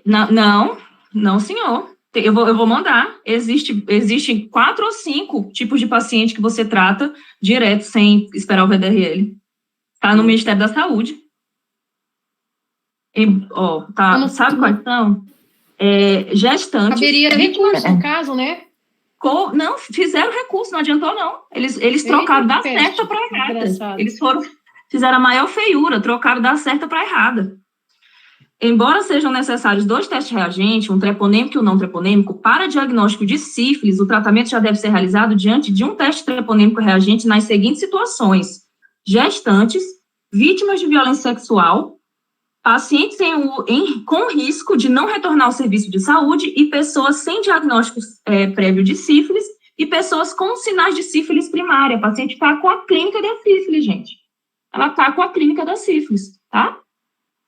Não, senhor. Eu vou mandar. Existem 4 ou 5 tipos de paciente que você trata direto sem esperar o VDRL. Tá no Ministério da Saúde. Sabe quais são? Gestantes. Caberia recurso, no caso, né? Não, fizeram recurso, não adiantou, não. Eles trocaram da certa para errada. Engraçado. Eles fizeram a maior feiura, trocaram da certa para errada. Embora sejam necessários 2 testes reagentes, um treponêmico e um não treponêmico, para diagnóstico de sífilis, o tratamento já deve ser realizado diante de um teste treponêmico reagente nas seguintes situações: gestantes, vítimas de violência sexual, pacientes com risco de não retornar ao serviço de saúde e pessoas sem diagnóstico prévio de sífilis e pessoas com sinais de sífilis primária. A paciente está com a clínica da sífilis, gente. Ela está com a clínica da sífilis, tá?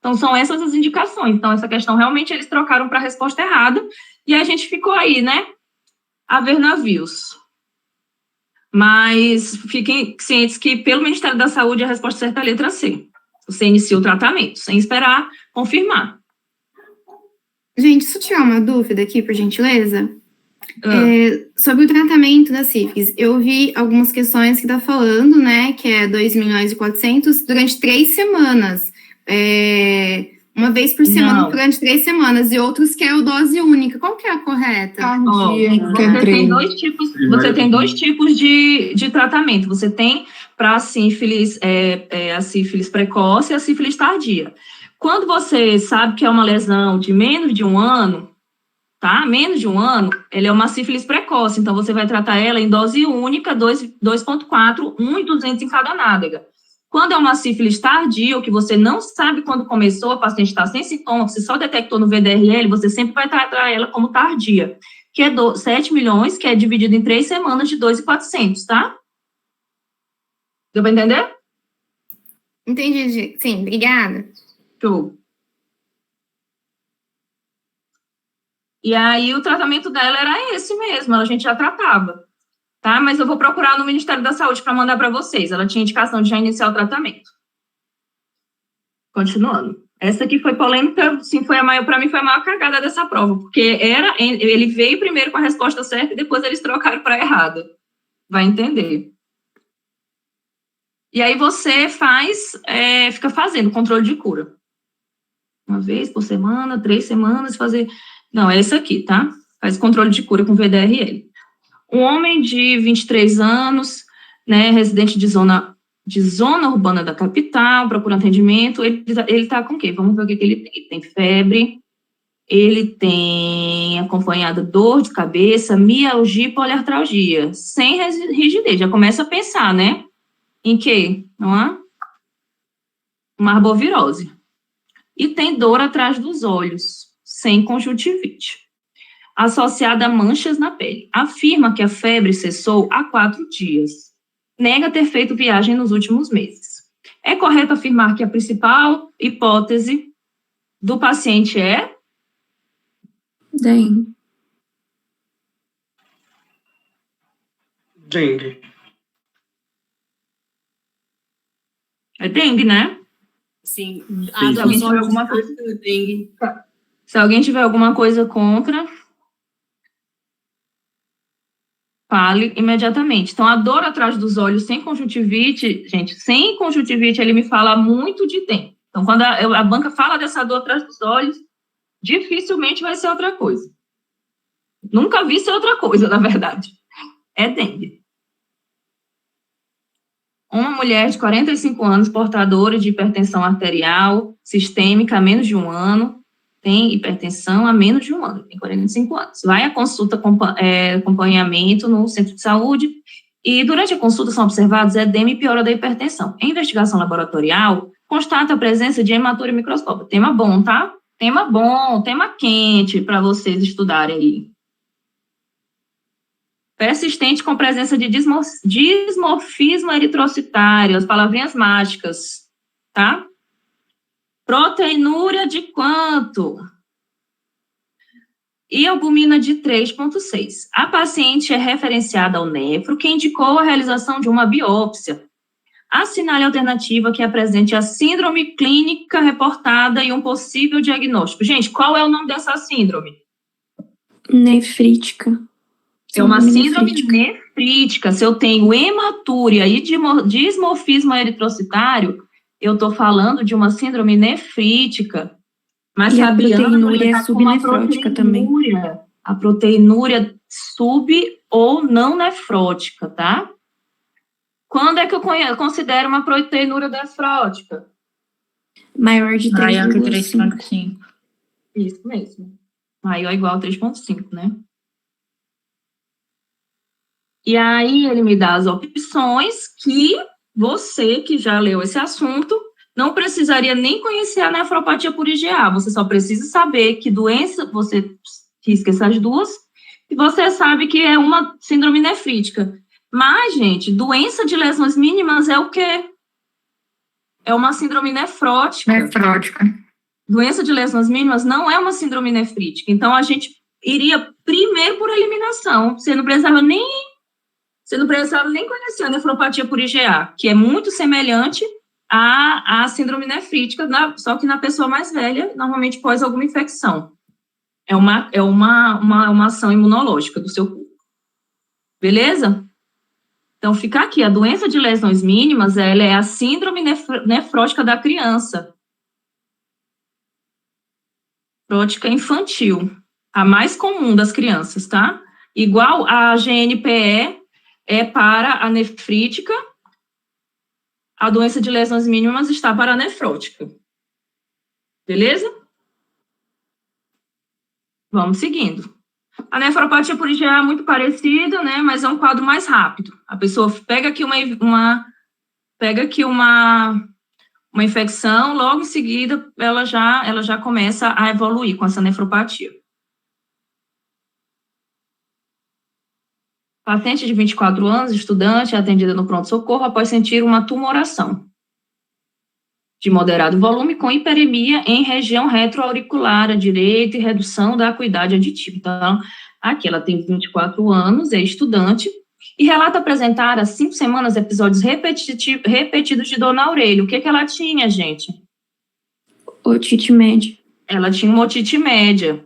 Então, são essas as indicações. Então, essa questão, realmente, eles trocaram para a resposta errada e a gente ficou aí, né, a ver navios. Mas fiquem cientes que, pelo Ministério da Saúde, a resposta certa é a letra C. Você inicia o tratamento, sem esperar confirmar. Gente, só tirar uma dúvida aqui, por gentileza. Sobre o tratamento da sífilis, eu vi algumas questões que tá falando, né, que é 2.400.000 durante 3 semanas. Uma vez por semana durante 3 semanas, e outros que é o dose única. Qual que é a correta? Você tem dois tipos de tratamento. Você tem para a sífilis precoce e a sífilis tardia. Quando você sabe que é uma lesão de menos de 1 ano, tá? Menos de 1 ano, ela é uma sífilis precoce, então você vai tratar ela em dose única, 2,4, 1,200 em cada nádega. Quando é uma sífilis tardia, ou que você não sabe quando começou, a paciente está sem sintomas, você só detectou no VDRL, você sempre vai tratar ela como tardia, que é 7 milhões, que é dividido em 3 semanas de 2.400, tá? Deu para entender? Entendi, sim, obrigada. Show. E aí, o tratamento dela era esse mesmo, a gente já tratava. Tá? Mas eu vou procurar no Ministério da Saúde para mandar para vocês. Ela tinha indicação de já iniciar o tratamento. Continuando. Essa aqui foi polêmica, sim, para mim foi a maior cagada dessa prova, porque ele veio primeiro com a resposta certa e depois eles trocaram para errada. Vai entender. E aí você fica fazendo controle de cura. 1 vez por semana, 3 semanas, fazer... Não, é esse aqui, tá? Faz controle de cura com VDRL. Um homem de 23 anos, né, residente de zona urbana da capital, procura atendimento, ele tá com o quê? Vamos ver o que ele tem. Ele tem febre, ele tem acompanhada dor de cabeça, mialgia e poliartralgia, sem rigidez. Já começa a pensar, né? Em quê? Não é? Uma arbovirose. E tem dor atrás dos olhos, sem conjuntivite, associada a manchas na pele. Afirma que a febre cessou há 4 dias. Nega ter feito viagem nos últimos meses. É correto afirmar que a principal hipótese do paciente é? Dengue. Dengue. É dengue, né? Sim. Se alguém tiver alguma coisa contra, fale imediatamente. Então, a dor atrás dos olhos sem conjuntivite, gente, sem conjuntivite, ele me fala muito de dengue. Então, quando a banca fala dessa dor atrás dos olhos, dificilmente vai ser outra coisa. Nunca vi ser outra coisa, na verdade. É dengue. Uma mulher de 45 anos, portadora de hipertensão arterial sistêmica há menos de 1 ano, tem hipertensão há menos de 1 ano, tem 45 anos. Vai à consulta, acompanhamento no centro de saúde, e durante a consulta são observados edema e piora da hipertensão. Em investigação laboratorial, constata a presença de hematúria microscópica. Tema bom, tá? Tema bom, tema quente para vocês estudarem aí. Persistente com presença de dismorfismo eritrocitário, as palavrinhas mágicas, tá? Proteinúria de quanto? E albumina de 3,6. A paciente é referenciada ao nefro, que indicou a realização de uma biópsia. Assinale a alternativa que apresente a síndrome clínica reportada e um possível diagnóstico. Gente, qual é o nome dessa síndrome? Nefrítica. É uma síndrome nefrítica. Se eu tenho hematúria e dismorfismo eritrocitário, eu estou falando de uma síndrome nefrítica. Mas a proteinúria é subnefrótica também. A proteinúria sub ou não nefrótica, tá? Quando é que eu considero uma proteinúria nefrótica? Maior de 3,5. Maior que 3,5. Isso mesmo. Maior ou igual a 3,5, né? E aí ele me dá as opções que você, que já leu esse assunto, não precisaria nem conhecer a nefropatia por IgA. Você só precisa saber que doença, você risca essas duas, e você sabe que é uma síndrome nefrítica. Mas, gente, doença de lesões mínimas é o quê? É uma síndrome nefrótica. Nefrótica. Doença de lesões mínimas não é uma síndrome nefrítica. Então, a gente iria primeiro por eliminação. Você não precisava nem conhecer a nefropatia por IgA, que é muito semelhante à síndrome nefrítica, só que na pessoa mais velha, normalmente pós alguma infecção. É uma ação imunológica do seu corpo. Beleza? Então, fica aqui, a doença de lesões mínimas, ela é a síndrome nefrótica da criança. Nefrótica infantil. A mais comum das crianças, tá? Igual a GNPE é para a nefrítica, a doença de lesões mínimas está para a nefrótica. Beleza? Vamos seguindo. A nefropatia por IgA é muito parecida, né? Mas é um quadro mais rápido. A pessoa pega aqui uma infecção, logo em seguida ela já começa a evoluir com essa nefropatia. Paciente de 24 anos, estudante, atendida no pronto-socorro após sentir uma tumoração de moderado volume com hiperemia em região retroauricular à direita e redução da acuidade aditiva. Então, aqui ela tem 24 anos, é estudante, e relata apresentar há 5 semanas episódios repetidos de dor na orelha. O que ela tinha, gente? Otite média. Ela tinha uma otite média.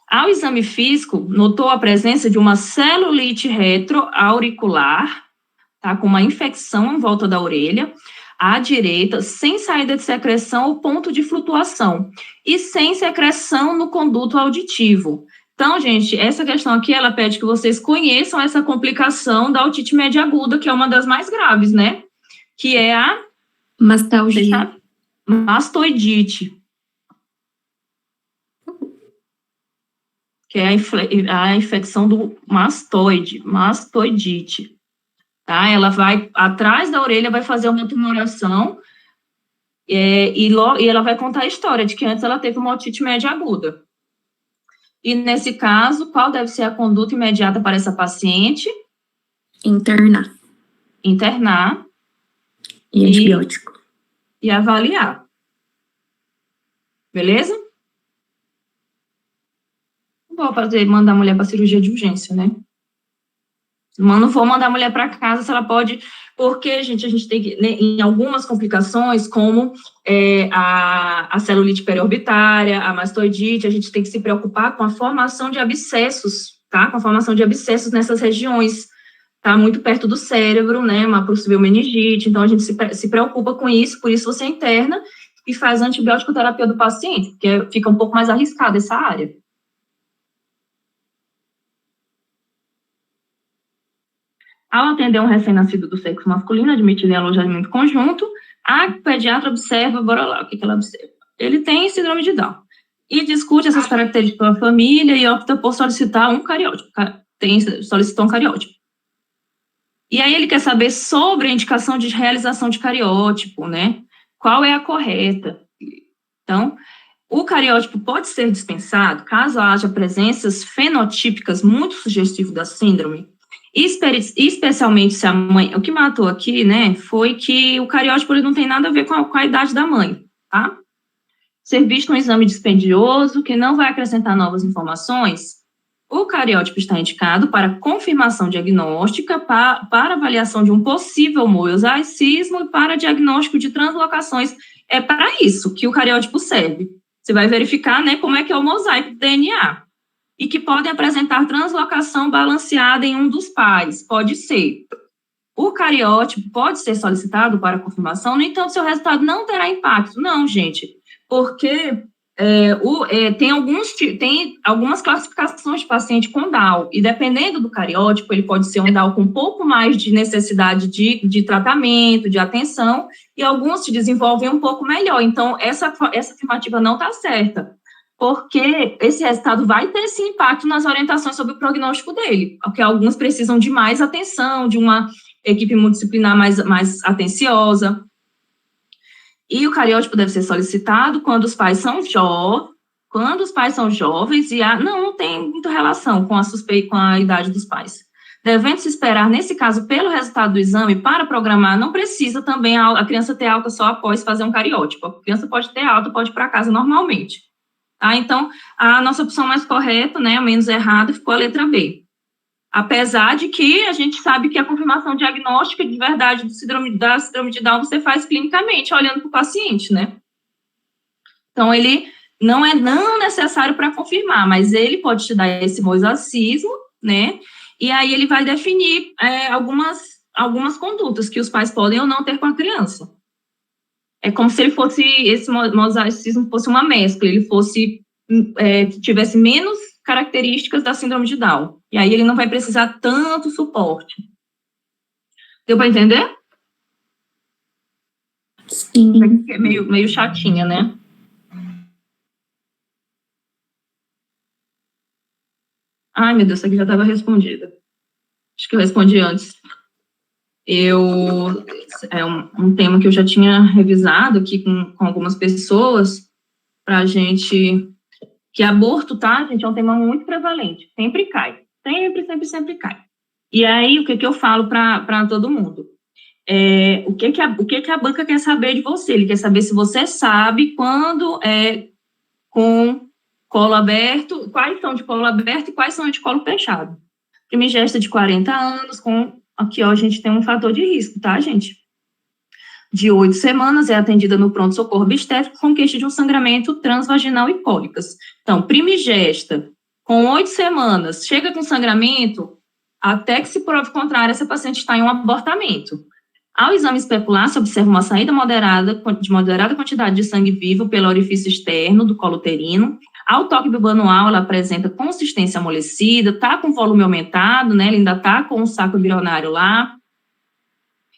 Ao exame físico, notou a presença de uma celulite retroauricular, tá, com uma infecção em volta da orelha, à direita, sem saída de secreção ou ponto de flutuação, e sem secreção no conduto auditivo. Então, gente, essa questão aqui, ela pede que vocês conheçam essa complicação da otite média aguda, que é uma das mais graves, né? Que é a mastoidite. Que é a infecção do mastoidite. Tá? Ela vai, atrás da orelha, vai fazer uma tumoração, e ela vai contar a história de que antes ela teve uma otite média aguda. E, nesse caso, qual deve ser a conduta imediata para essa paciente? Internar. Internar. E antibiótico. E avaliar. Beleza? Não vou mandar a mulher para cirurgia de urgência, né? Não vou mandar a mulher para casa se ela pode, porque, gente, a gente tem que, em algumas complicações, como a celulite periorbitária, a mastoidite, a gente tem que se preocupar com a formação de abscessos, tá? Com a formação de abscessos nessas regiões, tá? Muito perto do cérebro, né? Uma possível meningite, então a gente se preocupa com isso, por isso você interna e faz a antibiótico terapia do paciente, porque fica um pouco mais arriscada essa área. Ao atender um recém-nascido do sexo masculino, admitido em alojamento conjunto, a pediatra observa, bora lá, o que ela observa? Ele tem síndrome de Down. E discute essas características com a família e opta por solicitar um cariótipo. Solicitou um cariótipo. E aí ele quer saber sobre a indicação de realização de cariótipo, né? Qual é a correta? Então, o cariótipo pode ser dispensado caso haja presenças fenotípicas muito sugestivas da síndrome, especialmente se a mãe, o que matou aqui, né, foi que o cariótipo ele não tem nada a ver com a idade da mãe, tá? Ser visto um exame dispendioso, que não vai acrescentar novas informações, o cariótipo está indicado para confirmação diagnóstica, para avaliação de um possível mosaicismo e para diagnóstico de translocações. É para isso que o cariótipo serve. Você vai verificar, né, como é que é o mosaico do DNA. E que podem apresentar translocação balanceada em um dos pais, pode ser. O cariótipo pode ser solicitado para confirmação, no entanto, seu resultado não terá impacto. Não, gente, porque tem algumas classificações de paciente com Down, e dependendo do cariótipo, ele pode ser um Down com um pouco mais de necessidade de tratamento, de atenção, e alguns se desenvolvem um pouco melhor. Então, essa afirmativa não está certa, porque esse resultado vai ter esse impacto nas orientações sobre o prognóstico dele, porque alguns precisam de mais atenção, de uma equipe multidisciplinar mais atenciosa. E o cariótipo deve ser solicitado quando os pais são jovens e não tem muita relação com a idade dos pais. Devendo se esperar, nesse caso, pelo resultado do exame, para programar, não precisa também a criança ter alta só após fazer um cariótipo. A criança pode ter alta, pode ir para casa normalmente. Tá? Então, a nossa opção mais correta, né, a menos errada, ficou a letra B. Apesar de que a gente sabe que a confirmação diagnóstica de verdade da síndrome de Down você faz clinicamente, olhando para o paciente, né? Então, ele não é não necessário para confirmar, mas ele pode te dar esse mosacismo, né? E aí ele vai definir algumas condutas que os pais podem ou não ter com a criança. É como se ele fosse, esse mosacismo fosse uma mescla, ele fosse, tivesse menos características da síndrome de Down. E aí ele não vai precisar tanto suporte. Deu para entender? Sim. É meio chatinha, né? Ai, meu Deus, isso aqui já estava respondida. Acho que eu respondi antes. É um tema que eu já tinha revisado aqui com algumas pessoas, pra gente, que aborto, tá, gente, é um tema muito prevalente, sempre cai, sempre cai. E aí, o que eu falo para todo mundo? O que a banca quer saber de você? Ele quer saber se você sabe quando com colo aberto, quais são de colo aberto e quais são de colo fechado. Primigesta de 40 anos, aqui, ó, a gente tem um fator de risco, tá, gente? De 8 semanas, é atendida no pronto-socorro obstétrico com queixa de um sangramento transvaginal e cólicas. Então, primigesta, com 8 semanas, chega com sangramento, até que se prove o contrário, essa paciente está em um abortamento. Ao exame especular, se observa uma saída de moderada quantidade de sangue vivo pelo orifício externo do colo uterino. Ao toque bimanual, ela apresenta consistência amolecida, está com volume aumentado, né? Ela ainda está com o saco embrionário lá.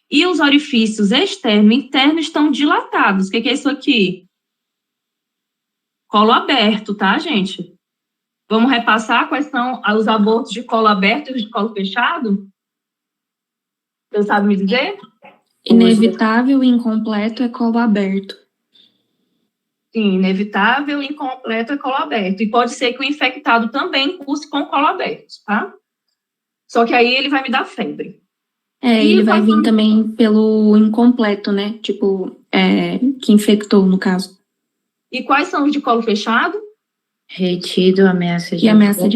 E os orifícios externo e interno estão dilatados. O que é isso aqui? Colo aberto, tá, gente? Vamos repassar quais são os abortos de colo aberto e os de colo fechado? Você sabe me dizer? Inevitável e incompleto é colo aberto. Sim, inevitável e incompleto é colo aberto. E pode ser que o infectado também curse com colo aberto, tá? Só que aí ele vai me dar febre. Ele vai vir também pelo incompleto, né? Tipo, que infectou, no caso. E quais são os de colo fechado? Retido, ameaça de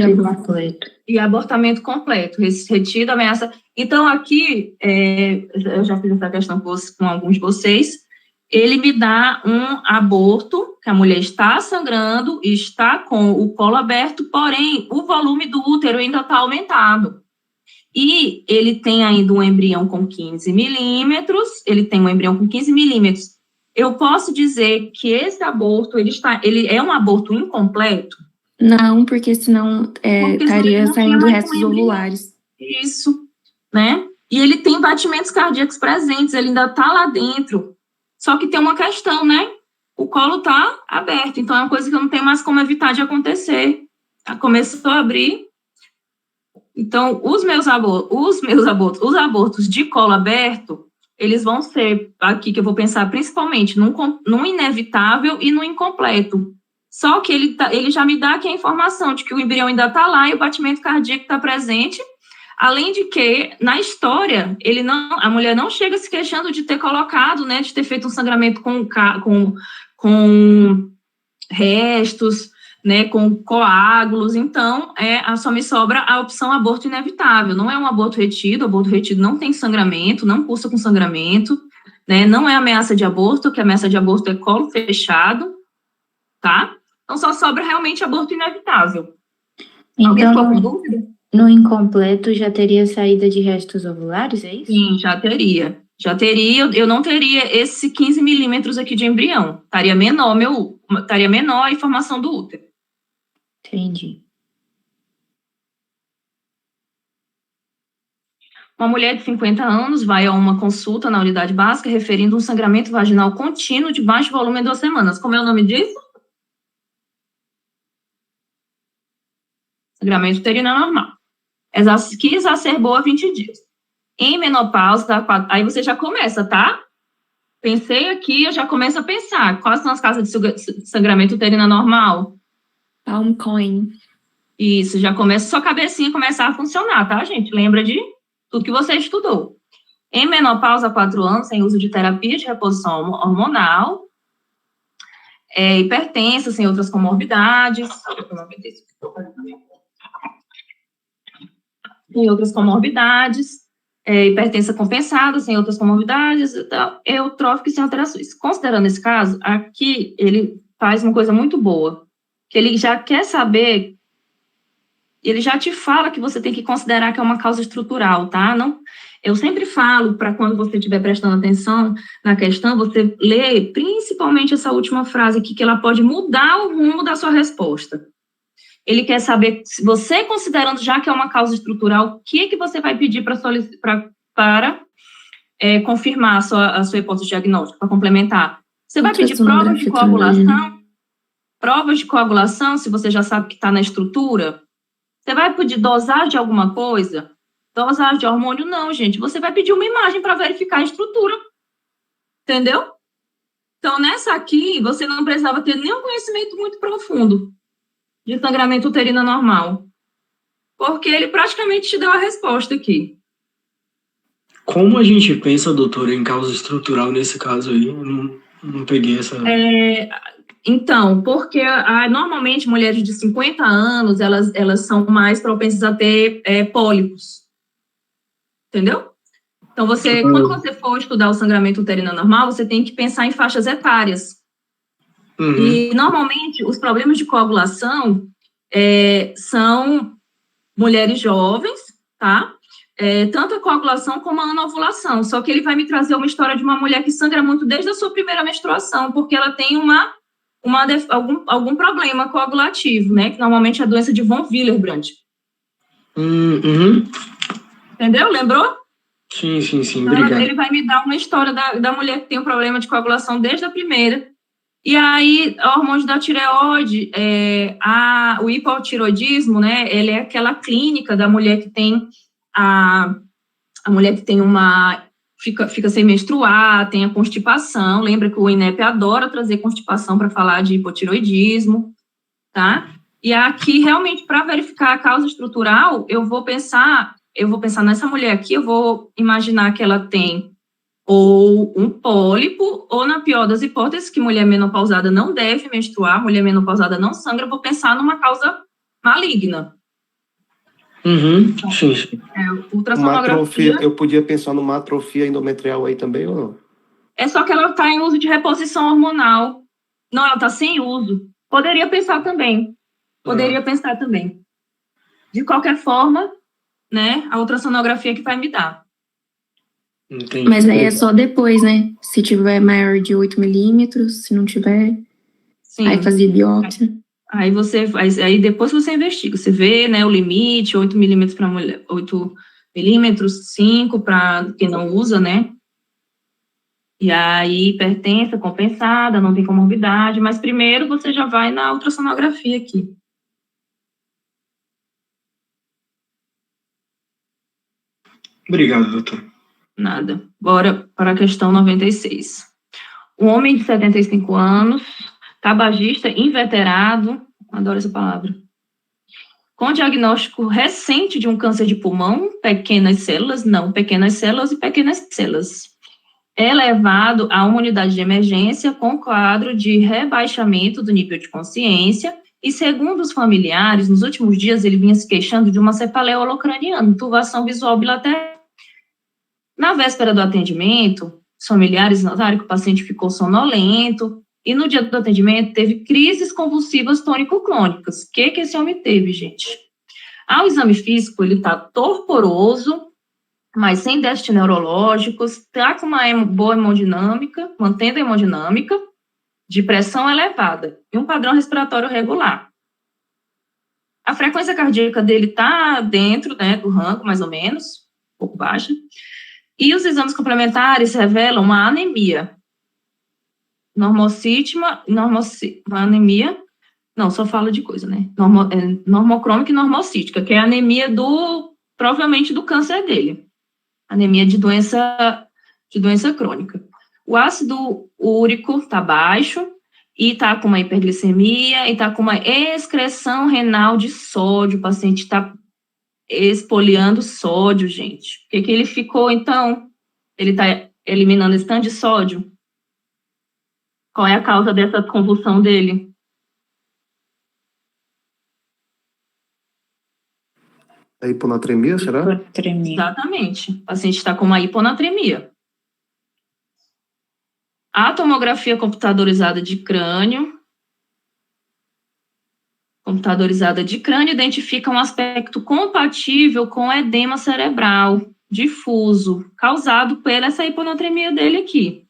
aborto completo. E abortamento completo. Retido, ameaça. Então, aqui, eu já fiz essa questão com alguns de vocês. Ele me dá um aborto, que a mulher está sangrando, está com o colo aberto, porém, o volume do útero ainda está aumentado. E ele tem ainda um embrião com 15 milímetros, Eu posso dizer que esse aborto, ele é um aborto incompleto? Não, porque senão estaria saindo restos ovulares. Isso, né? E ele tem batimentos cardíacos presentes, ele ainda está lá dentro. Só que tem uma questão, né? O colo está aberto, então é uma coisa que eu não tenho mais como evitar de acontecer. Começou a abrir. Então, os abortos de colo aberto, eles vão ser, aqui que eu vou pensar principalmente, num inevitável e no incompleto. Só que ele já me dá aqui a informação de que o embrião ainda está lá e o batimento cardíaco está presente, além de que, na história, a mulher não chega se queixando de ter colocado, né, de ter feito um sangramento com restos, né, com coágulos. Então, só me sobra a opção aborto inevitável. Não é um aborto retido não tem sangramento, não cursa com sangramento, né, não é ameaça de aborto, que a ameaça de aborto é colo fechado, tá? Então, só sobra realmente aborto inevitável. Alguém ficou com dúvida? No incompleto já teria saída de restos ovulares, é isso? Sim, já teria. Eu não teria esse 15 milímetros aqui de embrião. Estaria menor a formação do útero. Entendi. Uma mulher de 50 anos vai a uma consulta na unidade básica referindo um sangramento vaginal contínuo de baixo volume em 2 semanas. Como é o nome disso? Sangramento uterino normal. Que exacerbou há 20 dias. Em menopausa, aí você já começa, tá? Pensei aqui, eu já começo a pensar. Quais são as causas de sangramento uterino normal? Palm coin. Isso, já começa, sua cabecinha começar a funcionar, tá, gente? Lembra de tudo que você estudou. Em menopausa, 4 anos, sem uso de terapia de reposição hormonal, hipertensa, sem outras comorbidades. Sem outras comorbidades, hipertensa compensada, sem outras comorbidades, eutrófica e sem alterações. Considerando esse caso, aqui ele faz uma coisa muito boa, que ele já quer saber, ele já te fala que você tem que considerar que é uma causa estrutural, tá? Não, eu sempre falo para quando você estiver prestando atenção na questão, você lê principalmente essa última frase aqui, que ela pode mudar o rumo da sua resposta. Ele quer saber, se você considerando já que é uma causa estrutural, o que você vai pedir para confirmar a sua hipótese diagnóstica, para complementar. Você vai pedir provas de coagulação? Provas de coagulação, se você já sabe que está na estrutura? Você vai pedir dosagem de alguma coisa? Dosagem de hormônio? Não, gente. Você vai pedir uma imagem para verificar a estrutura. Entendeu? Então, nessa aqui, você não precisava ter nenhum conhecimento muito profundo de sangramento uterino anormal. Porque ele praticamente te deu a resposta aqui. Como a gente pensa, doutora, em causa estrutural nesse caso aí? Eu não peguei essa... Então, porque normalmente mulheres de 50 anos, elas são mais propensas a ter pólipos. Entendeu? Então, quando você for estudar o sangramento uterino anormal, você tem que pensar em faixas etárias. Uhum. E, normalmente, os problemas de coagulação são mulheres jovens, tá? Tanto a coagulação como a anovulação. Só que ele vai me trazer uma história de uma mulher que sangra muito desde a sua primeira menstruação, porque ela tem algum problema coagulativo, né? Que normalmente é a doença de von Willebrand. Uhum. Entendeu? Lembrou? Sim, então, obrigado. Ele vai me dar uma história da mulher que tem um problema de coagulação desde a primeira. E aí, hormônio da tireoide, o hipotiroidismo, né? Ele é aquela clínica da mulher que tem a mulher que tem fica sem menstruar, tem a constipação. Lembra que o INEP adora trazer constipação para falar de hipotiroidismo, tá? E aqui, realmente, para verificar a causa estrutural, eu vou pensar nessa mulher aqui, eu vou imaginar que ela tem ou um pólipo, ou na pior das hipóteses, que mulher menopausada não deve menstruar, mulher menopausada não sangra, eu vou pensar numa causa maligna. Uhum, sim. Ultrassonografia, eu podia pensar numa atrofia endometrial aí também, ou não? É só que ela está em uso de reposição hormonal. Não, ela está sem uso. Poderia pensar também. De qualquer forma, né, a ultrassonografia que vai me dar. Entendi. Mas aí é só depois, né? Se tiver maior de 8 milímetros, se não tiver, sim, aí fazer biópsia. Aí depois você investiga, você vê, né, o limite, 8 milímetros para mulher, 8 milímetros, 5 para quem não usa, né? E aí, hipertensa, compensada, não tem comorbidade, mas primeiro você já vai na ultrassonografia aqui. Obrigado, doutor. Nada. Bora para a questão 96. Um homem de 75 anos, tabagista, inveterado, adoro essa palavra, com diagnóstico recente de um câncer de pulmão, pequenas células e pequenas células. É levado a uma unidade de emergência com quadro de rebaixamento do nível de consciência e, segundo os familiares, nos últimos dias ele vinha se queixando de uma cefaleia holocraniana, turbação visual bilateral. Na véspera do atendimento, os familiares notaram que o paciente ficou sonolento e no dia do atendimento teve crises convulsivas tônico-clônicas. O que esse homem teve, gente? Ao exame físico, ele está torporoso, mas sem déficit neurológicos, está com uma boa hemodinâmica, mantendo a hemodinâmica, de pressão elevada e um padrão respiratório regular. A frequência cardíaca dele está dentro, né, do rango, mais ou menos, um pouco baixa. E os exames complementares revelam uma anemia. Uma anemia, não, só fala de coisa, né? Normocrômica e normocítica, que é a anemia provavelmente do câncer dele. Anemia de doença crônica. O ácido úrico está baixo, e está com uma hiperglicemia, e está com uma excreção renal de sódio, o paciente está expoliando sódio, gente. O que ele ficou, então? Ele está eliminando esse tanto de sódio? Qual é a causa dessa convulsão dele? A hiponatremia, será? Hiponatremia. Exatamente. O paciente está com uma hiponatremia. A tomografia computadorizada de crânio computadorizada de crânio, identifica um aspecto compatível com edema cerebral difuso, causado pela essa hiponatremia dele aqui.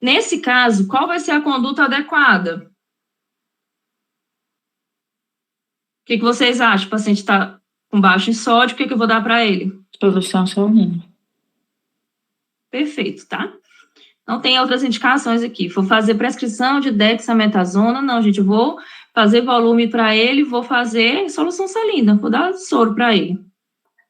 Nesse caso, qual vai ser a conduta adequada? O que vocês acham? O paciente está com baixo em sódio, o que eu vou dar para ele? Solução salina. Perfeito, tá? Não tem outras indicações aqui. Vou fazer prescrição de dexametasona, não, gente, eu vou fazer volume para ele, vou fazer solução salina, vou dar soro para ele.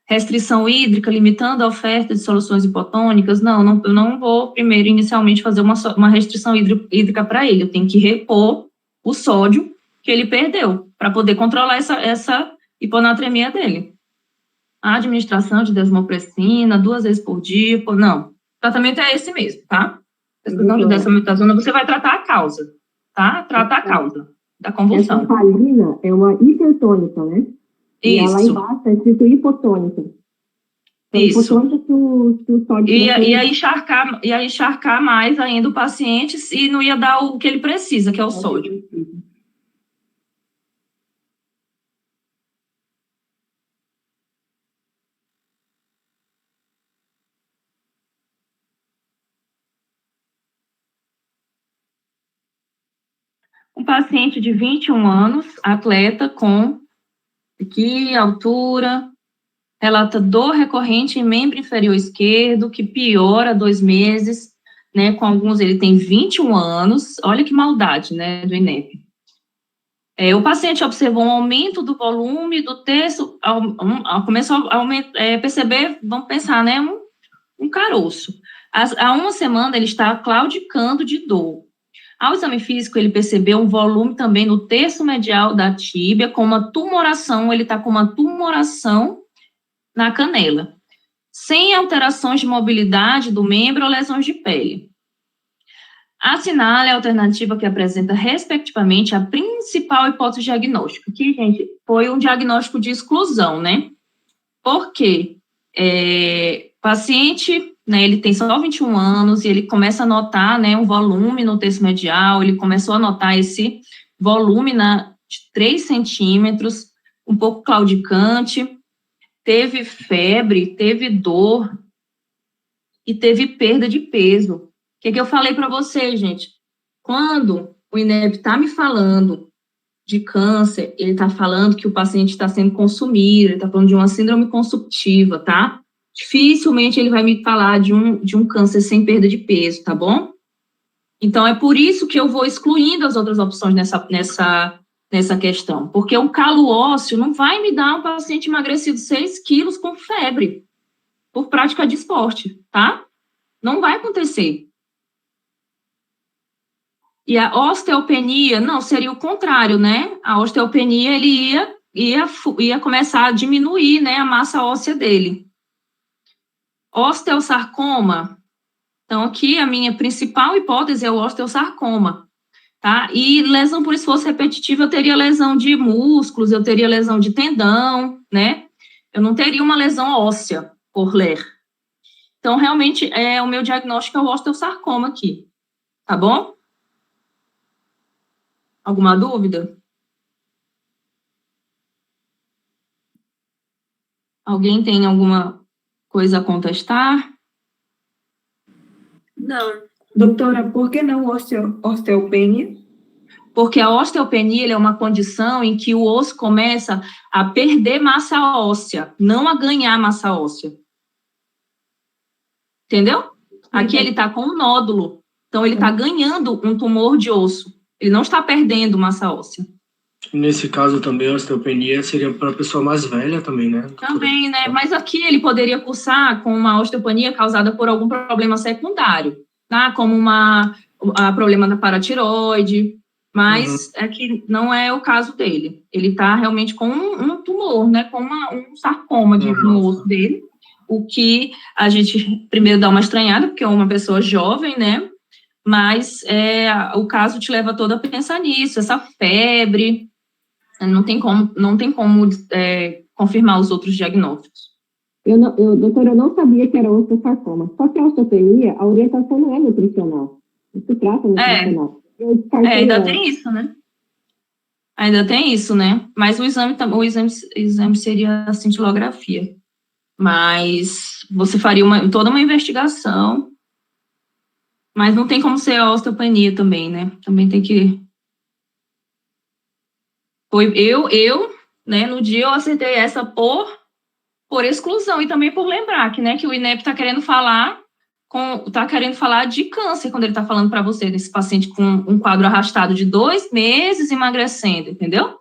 Restrição hídrica, limitando a oferta de soluções hipotônicas, não, eu não vou primeiro, inicialmente, fazer uma restrição hídrica para ele, eu tenho que repor o sódio que ele perdeu, para poder controlar essa hiponatremia dele. A administração de desmopressina, 2 vezes por dia, não, o tratamento é esse mesmo, tá? Prescrição de dexametasona, você vai tratar a causa, tá? Trata a causa da convulsão. Essa salina é uma hipertônica, né? E ela embaixo é escrito hipotônica. Então, isso. Hipotônica se o sódio... Ia encharcar mais ainda o paciente e não ia dar o que ele precisa, que é o sódio. Um paciente de 21 anos, atleta com aqui, altura, relata dor recorrente em membro inferior esquerdo, que piora 2 meses, né, com alguns ele tem 21 anos, olha que maldade, né, do INEP. O paciente observou um aumento do volume do texto, começou a perceber, vamos pensar, né, um caroço. Há uma semana ele está claudicando de dor. Ao exame físico, ele percebeu um volume também no terço medial da tíbia, com uma tumoração, ele está com uma tumoração na canela, sem alterações de mobilidade do membro ou lesões de pele. Assinale a alternativa que apresenta, respectivamente, a principal hipótese diagnóstica. Aqui, gente, foi um diagnóstico de exclusão, né? Porque paciente, né, ele tem só 21 anos e ele começa a notar, né, um volume no terço medial, ele começou a notar esse volume de 3 centímetros, um pouco claudicante, teve febre, teve dor e teve perda de peso. O que eu falei para vocês, gente? Quando o INEP está me falando de câncer, ele está falando que o paciente está sendo consumido, ele está falando de uma síndrome consumptiva, tá? Dificilmente ele vai me falar de um câncer sem perda de peso, tá bom? Então, é por isso que eu vou excluindo as outras opções nessa questão, porque o calo ósseo não vai me dar um paciente emagrecido 6 quilos com febre, por prática de esporte, tá? Não vai acontecer. E a osteopenia, não, seria o contrário, né? A osteopenia, ele ia começar a diminuir, né, a massa óssea dele. Osteossarcoma, então aqui a minha principal hipótese é o osteossarcoma, tá? E lesão por esforço repetitivo, eu teria lesão de músculos, eu teria lesão de tendão, né? Eu não teria uma lesão óssea por ler. Então, realmente, o meu diagnóstico é o osteossarcoma aqui, tá bom? Alguma dúvida? Alguém tem alguma coisa a contestar? Não. Doutora, por que não osteopenia? Porque a osteopenia é uma condição em que o osso começa a perder massa óssea, não a ganhar massa óssea. Entendeu? Aqui ele está com um nódulo, então ele está ganhando um tumor de osso. Ele não está perdendo massa óssea. Nesse caso também, a osteopenia seria para a pessoa mais velha também, né? Também, né? Mas aqui ele poderia cursar com uma osteopenia causada por algum problema secundário, tá? Como problema da paratiroide, mas é que não é o caso dele. Ele está realmente com um tumor, né? Com um sarcoma no osso dele, o que a gente primeiro dá uma estranhada, porque é uma pessoa jovem, né? Mas o caso te leva todo a pensar nisso, essa febre, não tem como confirmar os outros diagnósticos. Doutora, eu não sabia que era osteosarcoma. Só que a osteopenia, a orientação não é nutricional. Isso trata nutricional. Ainda tem isso, né? Ainda tem isso, né? Mas o exame seria a cintilografia. Mas você faria toda uma investigação, mas não tem como ser a osteopenia também, né? Também tem que... né, no dia eu acertei essa por exclusão e também por lembrar que o INEP está querendo falar de câncer quando ele está falando para você desse paciente com um quadro arrastado de 2 meses emagrecendo, entendeu?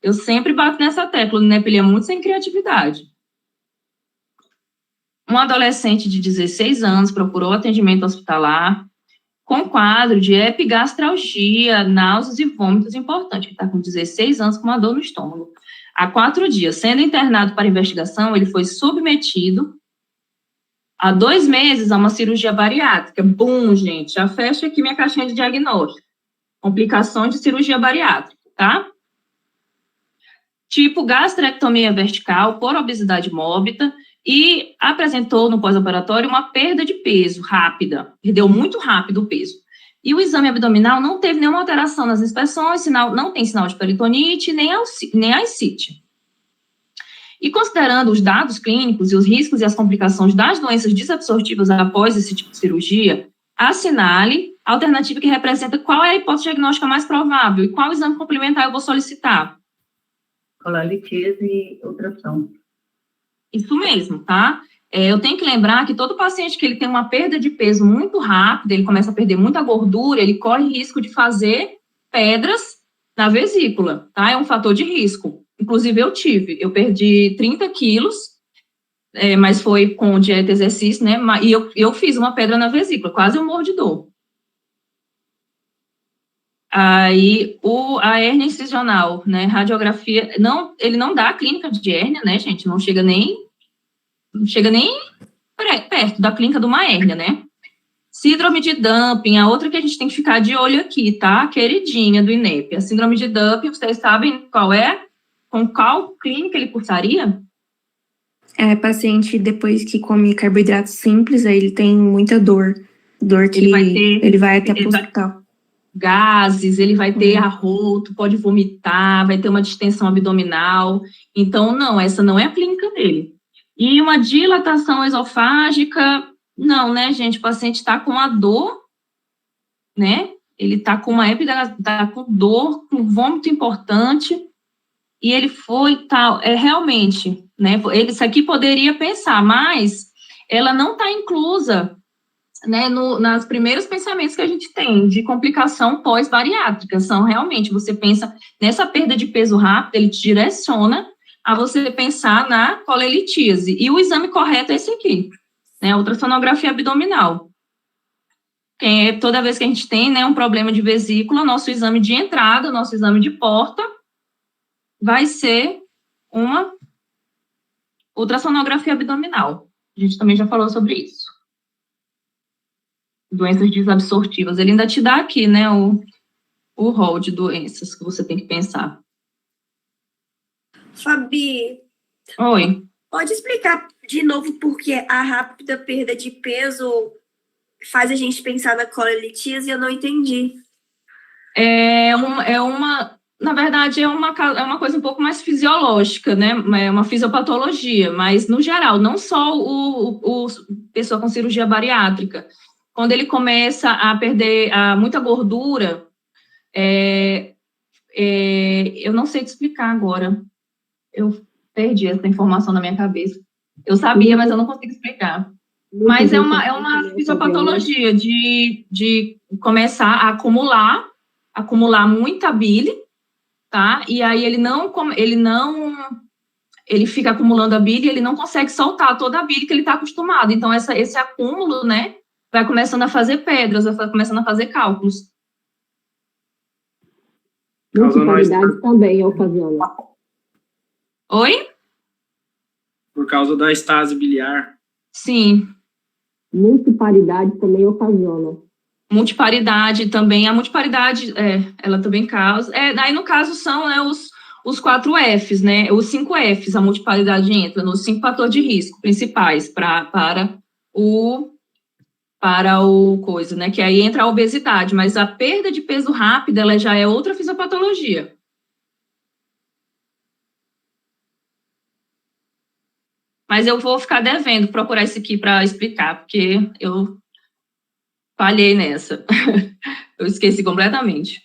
Eu sempre bato nessa tecla, o INEP ele é muito sem criatividade. Um adolescente de 16 anos procurou atendimento hospitalar com quadro de epigastralgia, náuseas e vômitos importantes. Ele está com 16 anos com uma dor no estômago. Há 4 dias, sendo internado para investigação, ele foi submetido há 2 meses a uma cirurgia bariátrica. Bum, gente, já fecha aqui minha caixinha de diagnóstico. Complicações de cirurgia bariátrica, tá? Tipo gastrectomia vertical por obesidade mórbida e apresentou no pós-operatório uma perda de peso rápida. Perdeu muito rápido o peso. E o exame abdominal não teve nenhuma alteração nas inspeções, não tem sinal de peritonite, nem ascite. E considerando os dados clínicos e os riscos e as complicações das doenças desabsortivas após esse tipo de cirurgia, assinale a alternativa que representa qual é a hipótese diagnóstica mais provável e qual exame complementar eu vou solicitar. Colalitias e ultrassom. Isso mesmo, tá? Eu tenho que lembrar que todo paciente que ele tem uma perda de peso muito rápida, ele começa a perder muita gordura, ele corre risco de fazer pedras na vesícula, tá? É um fator de risco. Inclusive, eu perdi 30 quilos, mas foi com dieta e exercício, né? E eu fiz uma pedra na vesícula, quase eu morro de dor. Aí, a hérnia incisional, né? Radiografia, ele não dá a clínica de hérnia, né, gente? Não chega nem perto da clínica de uma hérnia, né? Síndrome de dumping, a outra que a gente tem que ficar de olho aqui, tá? Queridinha do INEP. A síndrome de dumping, vocês sabem qual é? Com qual clínica ele cursaria? É paciente depois que come carboidrato simples, aí ele tem muita dor. Dor que ele vai até pro hospital. Gases, ele vai ter arroto, pode vomitar, vai ter uma distensão abdominal. Então, não, essa não é a clínica dele. E uma dilatação esofágica, não, né, gente? O paciente está com a dor, né? Ele está com tá com dor, com vômito importante, e ele foi tal, realmente, né? Isso aqui poderia pensar, mas ela não está inclusa, né, nos primeiros pensamentos que a gente tem de complicação pós-bariátrica. São realmente, você pensa nessa perda de peso rápido, ele te direciona a você pensar na colelitíase. E o exame correto é esse aqui, né, ultrassonografia abdominal. Toda vez que a gente tem, né, um problema de vesícula, nosso exame de entrada, nosso exame de porta, vai ser uma ultrassonografia abdominal. A gente também já falou sobre isso. Doenças desabsortivas. Ele ainda te dá aqui, né, o rol de doenças que você tem que pensar. Fabi. Oi. Pode explicar de novo por que a rápida perda de peso faz a gente pensar na colelitíase? Eu não entendi. Na verdade, é uma coisa um pouco mais fisiológica, né? É uma fisiopatologia, mas no geral, não só o pessoa com cirurgia bariátrica. Quando ele começa a perder muita gordura, eu não sei te explicar agora. Eu perdi essa informação na minha cabeça. Eu sabia, mas eu não consigo explicar. Mas é uma fisiopatologia de começar a acumular muita bile, tá? E aí ele fica acumulando a bile e ele não consegue soltar toda a bile que ele está acostumado. Então, esse acúmulo, né, vai começando a fazer pedras, vai começando a fazer cálculos. Multiparidade também ocasiona. Oi? Por causa da estase biliar. Sim. Multiparidade também ocasiona. Multiparidade também, a multiparidade, ela também causa. Aí, no caso, são, né, os 4 Fs, né? Os 5 Fs, a multiparidade entra nos 5 fatores de risco principais para o coisa, né? Que aí entra a obesidade, mas a perda de peso rápida, ela já é outra fisiopatologia. Mas eu vou ficar devendo procurar isso aqui para explicar, porque eu falhei nessa. Eu esqueci completamente.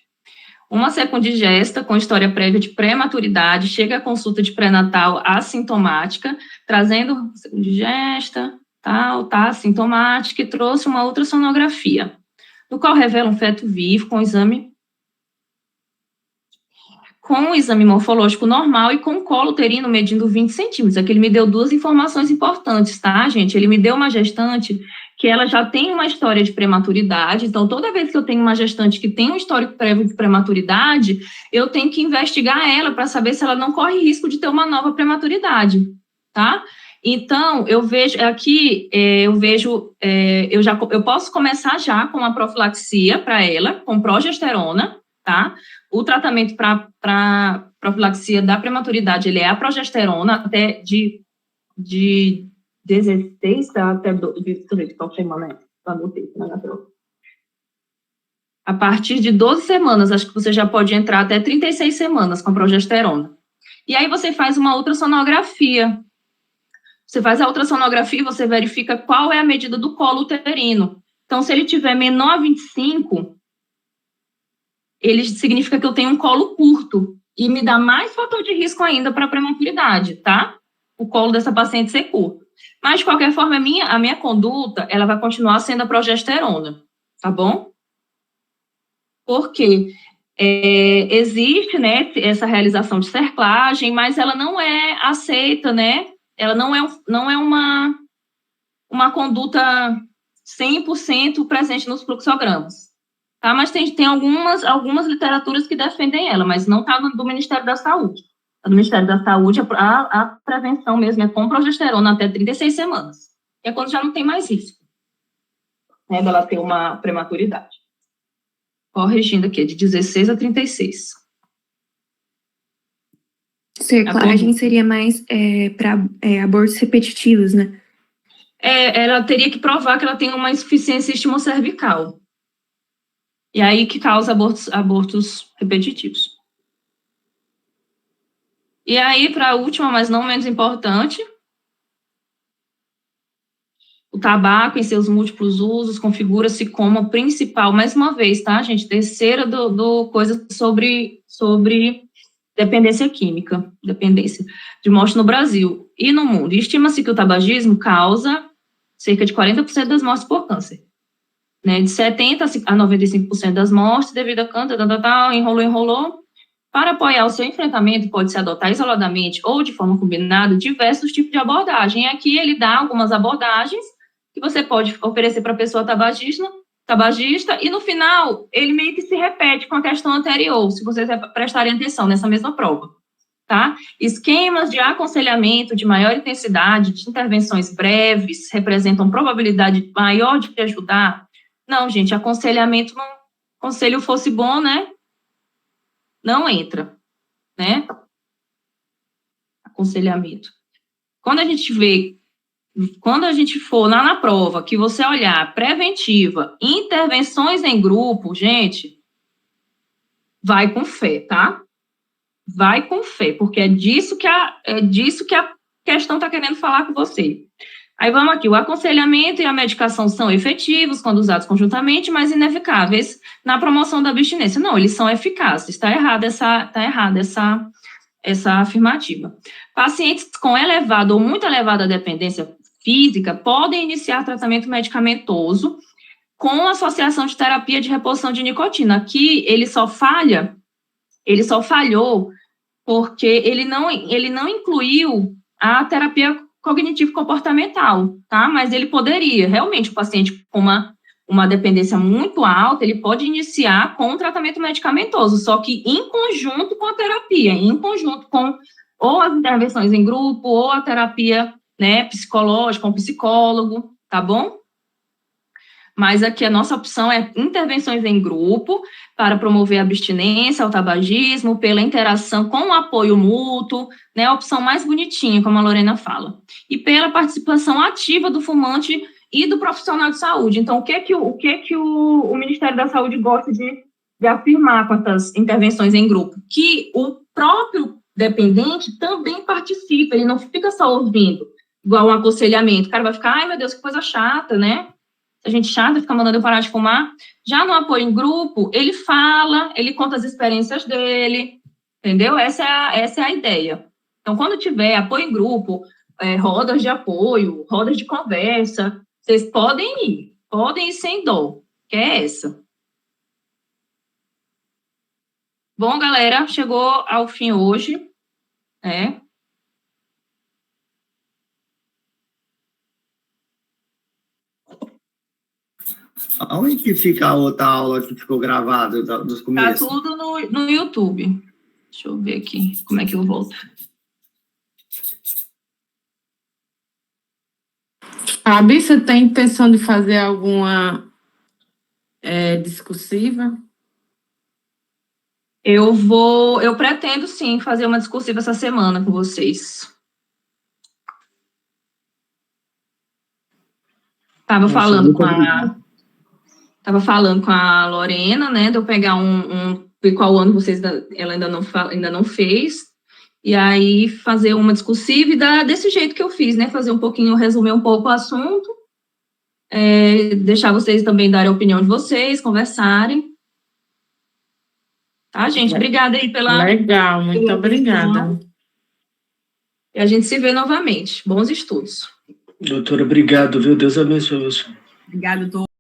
Uma secundigesta com história prévia de prematuridade chega à consulta de pré-natal assintomática, trazendo secundigesta, tá, assintomática, e trouxe uma ultrassonografia, no qual revela um feto vivo com um exame morfológico normal e com colo uterino medindo 20 centímetros. Aqui ele me deu 2 informações importantes, tá, gente? Ele me deu uma gestante que ela já tem uma história de prematuridade, então toda vez que eu tenho uma gestante que tem um histórico prévio de prematuridade, eu tenho que investigar ela para saber se ela não corre risco de ter uma nova prematuridade, tá? Então, eu vejo aqui, eu posso começar já com uma profilaxia para ela, com progesterona, tá? O tratamento para profilaxia da prematuridade, ele é a progesterona até de 16, tá? Até deixa eu ver que tal semana é. A partir de 12 semanas, acho que você já pode entrar até 36 semanas com a progesterona. E aí você faz uma ultrassonografia. Você faz a ultrassonografia e você verifica qual é a medida do colo uterino. Então, se ele tiver menor a 25, ele significa que eu tenho um colo curto e me dá mais fator de risco ainda para a prematuridade, tá? O colo dessa paciente ser curto. Mas, de qualquer forma, a minha conduta, ela vai continuar sendo a progesterona, tá bom? Porque existe, né, essa realização de cerclagem, mas ela não é aceita, né? Ela não é uma conduta 100% presente nos fluxogramas, tá? Mas tem algumas literaturas que defendem ela, mas não está do Ministério da Saúde. No Ministério da Saúde, a prevenção mesmo é com progesterona até 36 semanas. É quando já não tem mais risco, né, dela ter uma prematuridade. Corrigindo aqui, de 16 a 36. Cerclagem seria mais para abortos repetitivos, né? Ela teria que provar que ela tem uma insuficiência estimocervical. E aí que causa abortos repetitivos. E aí, para a última, mas não menos importante, o tabaco em seus múltiplos usos configura-se como a principal, mais uma vez, tá, gente? Terceira coisa sobre dependência química, dependência de morte no Brasil e no mundo. E estima-se que o tabagismo causa cerca de 40% das mortes por câncer, né? De 70% a 95% das mortes devido a câncer, enrolou. Para apoiar o seu enfrentamento, pode-se adotar isoladamente ou de forma combinada diversos tipos de abordagem. Aqui ele dá algumas abordagens que você pode oferecer para a pessoa tabagista, e no final ele meio que se repete com a questão anterior, se vocês prestarem atenção nessa mesma prova, tá? Esquemas de aconselhamento de maior intensidade, de intervenções breves, representam probabilidade maior de ajudar? Não, gente, aconselhamento, não, conselho fosse bom, né? Não entra, né? Aconselhamento. Quando a gente for lá na prova, que você olhar preventiva, intervenções em grupo, gente, vai com fé, tá? Vai com fé, porque é disso que a questão está querendo falar com você. Aí vamos aqui, o aconselhamento e a medicação são efetivos quando usados conjuntamente, mas ineficazes na promoção da abstinência. Não, eles são eficazes, está errada essa afirmativa. Pacientes com elevada ou muito elevada dependência física podem iniciar tratamento medicamentoso com associação de terapia de reposição de nicotina. Aqui ele só falhou porque ele não incluiu a terapia cognitivo-comportamental, tá? Mas ele poderia, realmente, o paciente com uma dependência muito alta, ele pode iniciar com um tratamento medicamentoso, só que em conjunto com a terapia, em conjunto com ou as intervenções em grupo, ou a terapia, né, psicológica, com um psicólogo, tá bom? Mas aqui a nossa opção é intervenções em grupo para promover a abstinência ao tabagismo, pela interação com o apoio mútuo, né, a opção mais bonitinha, como a Lorena fala, e pela participação ativa do fumante e do profissional de saúde. Então, o que o Ministério da Saúde gosta de afirmar com essas intervenções em grupo? Que o próprio dependente também participa, ele não fica só ouvindo, igual um aconselhamento. O cara vai ficar, ai, meu Deus, que coisa chata, né? A gente chata, fica mandando eu parar de fumar. Já no apoio em grupo, ele fala, ele conta as experiências dele, entendeu? Essa é a ideia. Então, quando tiver apoio em grupo, rodas de apoio, rodas de conversa, vocês podem ir sem dó, que é essa. Bom, galera, chegou ao fim hoje, né? Onde que fica a outra aula que ficou gravada dos começos? Tá tudo no YouTube. Deixa eu ver aqui como é que eu volto. Fabi, você tem intenção de fazer alguma discursiva? Eu pretendo sim fazer uma discursiva essa semana com vocês. Tava falando com a Lorena, né, de eu pegar qual ano ela ainda não fez, e aí fazer uma discursiva e desse jeito que eu fiz, né, resumir um pouco o assunto, deixar vocês também darem a opinião de vocês, conversarem. Tá, gente? Obrigada aí pela... Legal, muito obrigada. E a gente se vê novamente. Bons estudos. Doutora, obrigado, viu? Deus abençoe você. Obrigada, doutor.